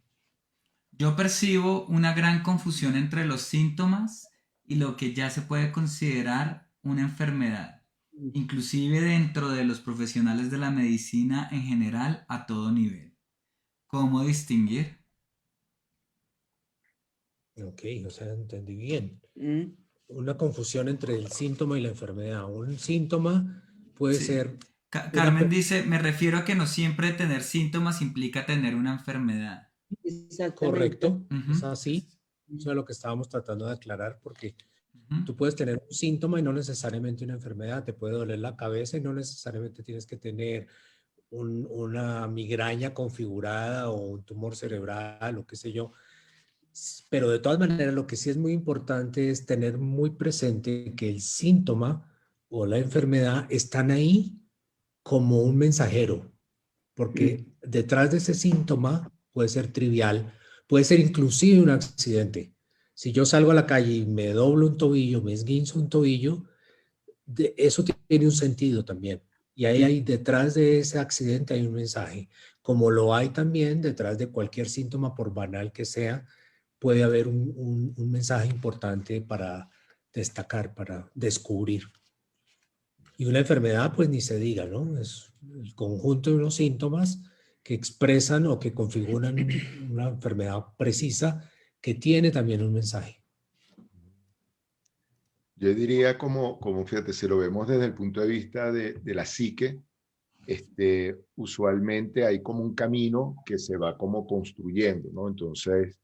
Yo percibo una gran confusión entre los síntomas y lo que ya se puede considerar una enfermedad, inclusive dentro de los profesionales de la medicina en general a todo nivel. ¿Cómo distinguir? Ok, o sea, entendí bien. Una confusión entre el síntoma y la enfermedad. Un síntoma puede Sí. ser... Carmen dice, me refiero a que no siempre tener síntomas implica tener una enfermedad. Correcto, es Ujú. así. Eso es lo que estábamos tratando de aclarar, porque Ujú. tú puedes tener un síntoma y no necesariamente una enfermedad. Te puede doler la cabeza y no necesariamente tienes que tener una migraña configurada o un tumor cerebral o qué sé yo. Pero de todas maneras, lo que sí es muy importante es tener muy presente que el síntoma o la enfermedad están ahí como un mensajero, porque detrás de ese síntoma puede ser trivial, puede ser inclusive un accidente. Si yo salgo a la calle y me doblo un tobillo, me esguinzo un tobillo, eso tiene un sentido también. Y ahí hay detrás de ese accidente hay un mensaje, como lo hay también detrás de cualquier síntoma, por banal que sea, puede haber un mensaje importante para destacar, para descubrir. Y una enfermedad, pues ni se diga, ¿no? Es el conjunto de unos síntomas que expresan o que configuran una enfermedad precisa que tiene también un mensaje. Yo diría fíjate, si lo vemos desde el punto de vista de la psique, usualmente hay como un camino que se va como construyendo, ¿no? Entonces,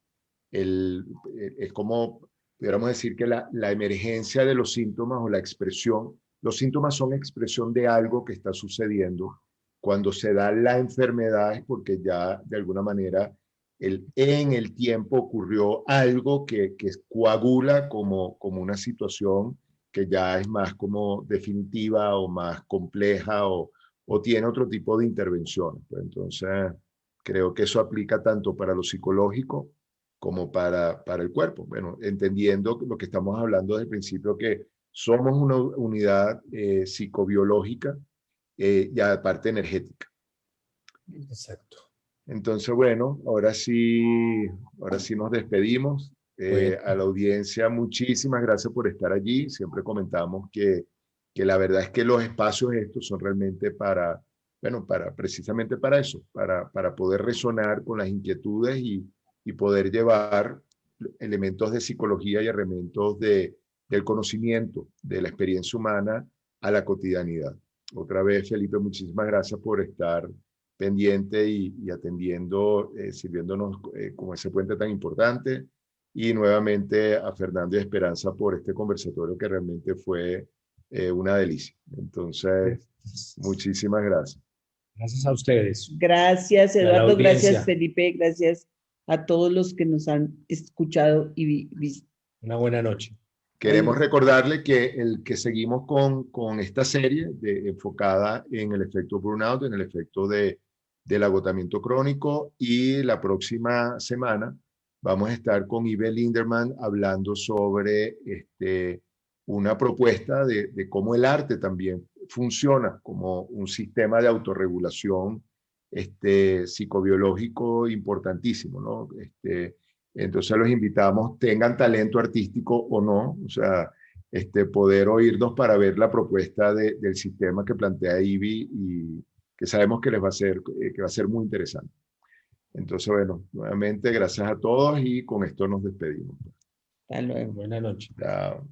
es como, pudiéramos decir que la emergencia de los síntomas o la expresión, los síntomas son expresión de algo que está sucediendo. Cuando se da la enfermedad es porque ya de alguna manera en el tiempo ocurrió algo que coagula como una situación que ya es más como definitiva o más compleja o tiene otro tipo de intervención. Pues entonces, creo que eso aplica tanto para lo psicológico como para el cuerpo. Bueno, entendiendo lo que estamos hablando desde el principio, que somos una unidad psicobiológica y aparte energética. Exacto. Entonces, bueno, ahora sí nos despedimos. Bueno. A la audiencia, muchísimas gracias por estar allí. Siempre comentamos que la verdad es que los espacios estos son realmente precisamente para eso, para poder resonar con las inquietudes y poder llevar elementos de psicología y elementos del conocimiento, de la experiencia humana a la cotidianidad. Otra vez, Felipe, muchísimas gracias por estar pendiente y atendiendo, sirviéndonos como ese puente tan importante. Y nuevamente a Fernando y Esperanza por este conversatorio que realmente fue una delicia. Entonces, muchísimas gracias. Gracias a ustedes. Gracias, Y a la Eduardo. audiencia. Gracias, Felipe. Gracias a todos los que nos han escuchado y visto. Una buena noche. Queremos recordarle que seguimos con esta serie enfocada en el efecto burnout, en el efecto del agotamiento crónico, y la próxima semana vamos a estar con Ibe Linderman hablando sobre una propuesta de cómo el arte también funciona como un sistema de autorregulación psicobiológico importantísimo, ¿no? Entonces los invitamos, tengan talento artístico o no, o sea, poder oírnos para ver la propuesta del sistema que plantea IBI y que sabemos que va a ser muy interesante. Entonces, bueno, nuevamente gracias a todos y con esto nos despedimos. Hasta luego. Buenas noches. Chao.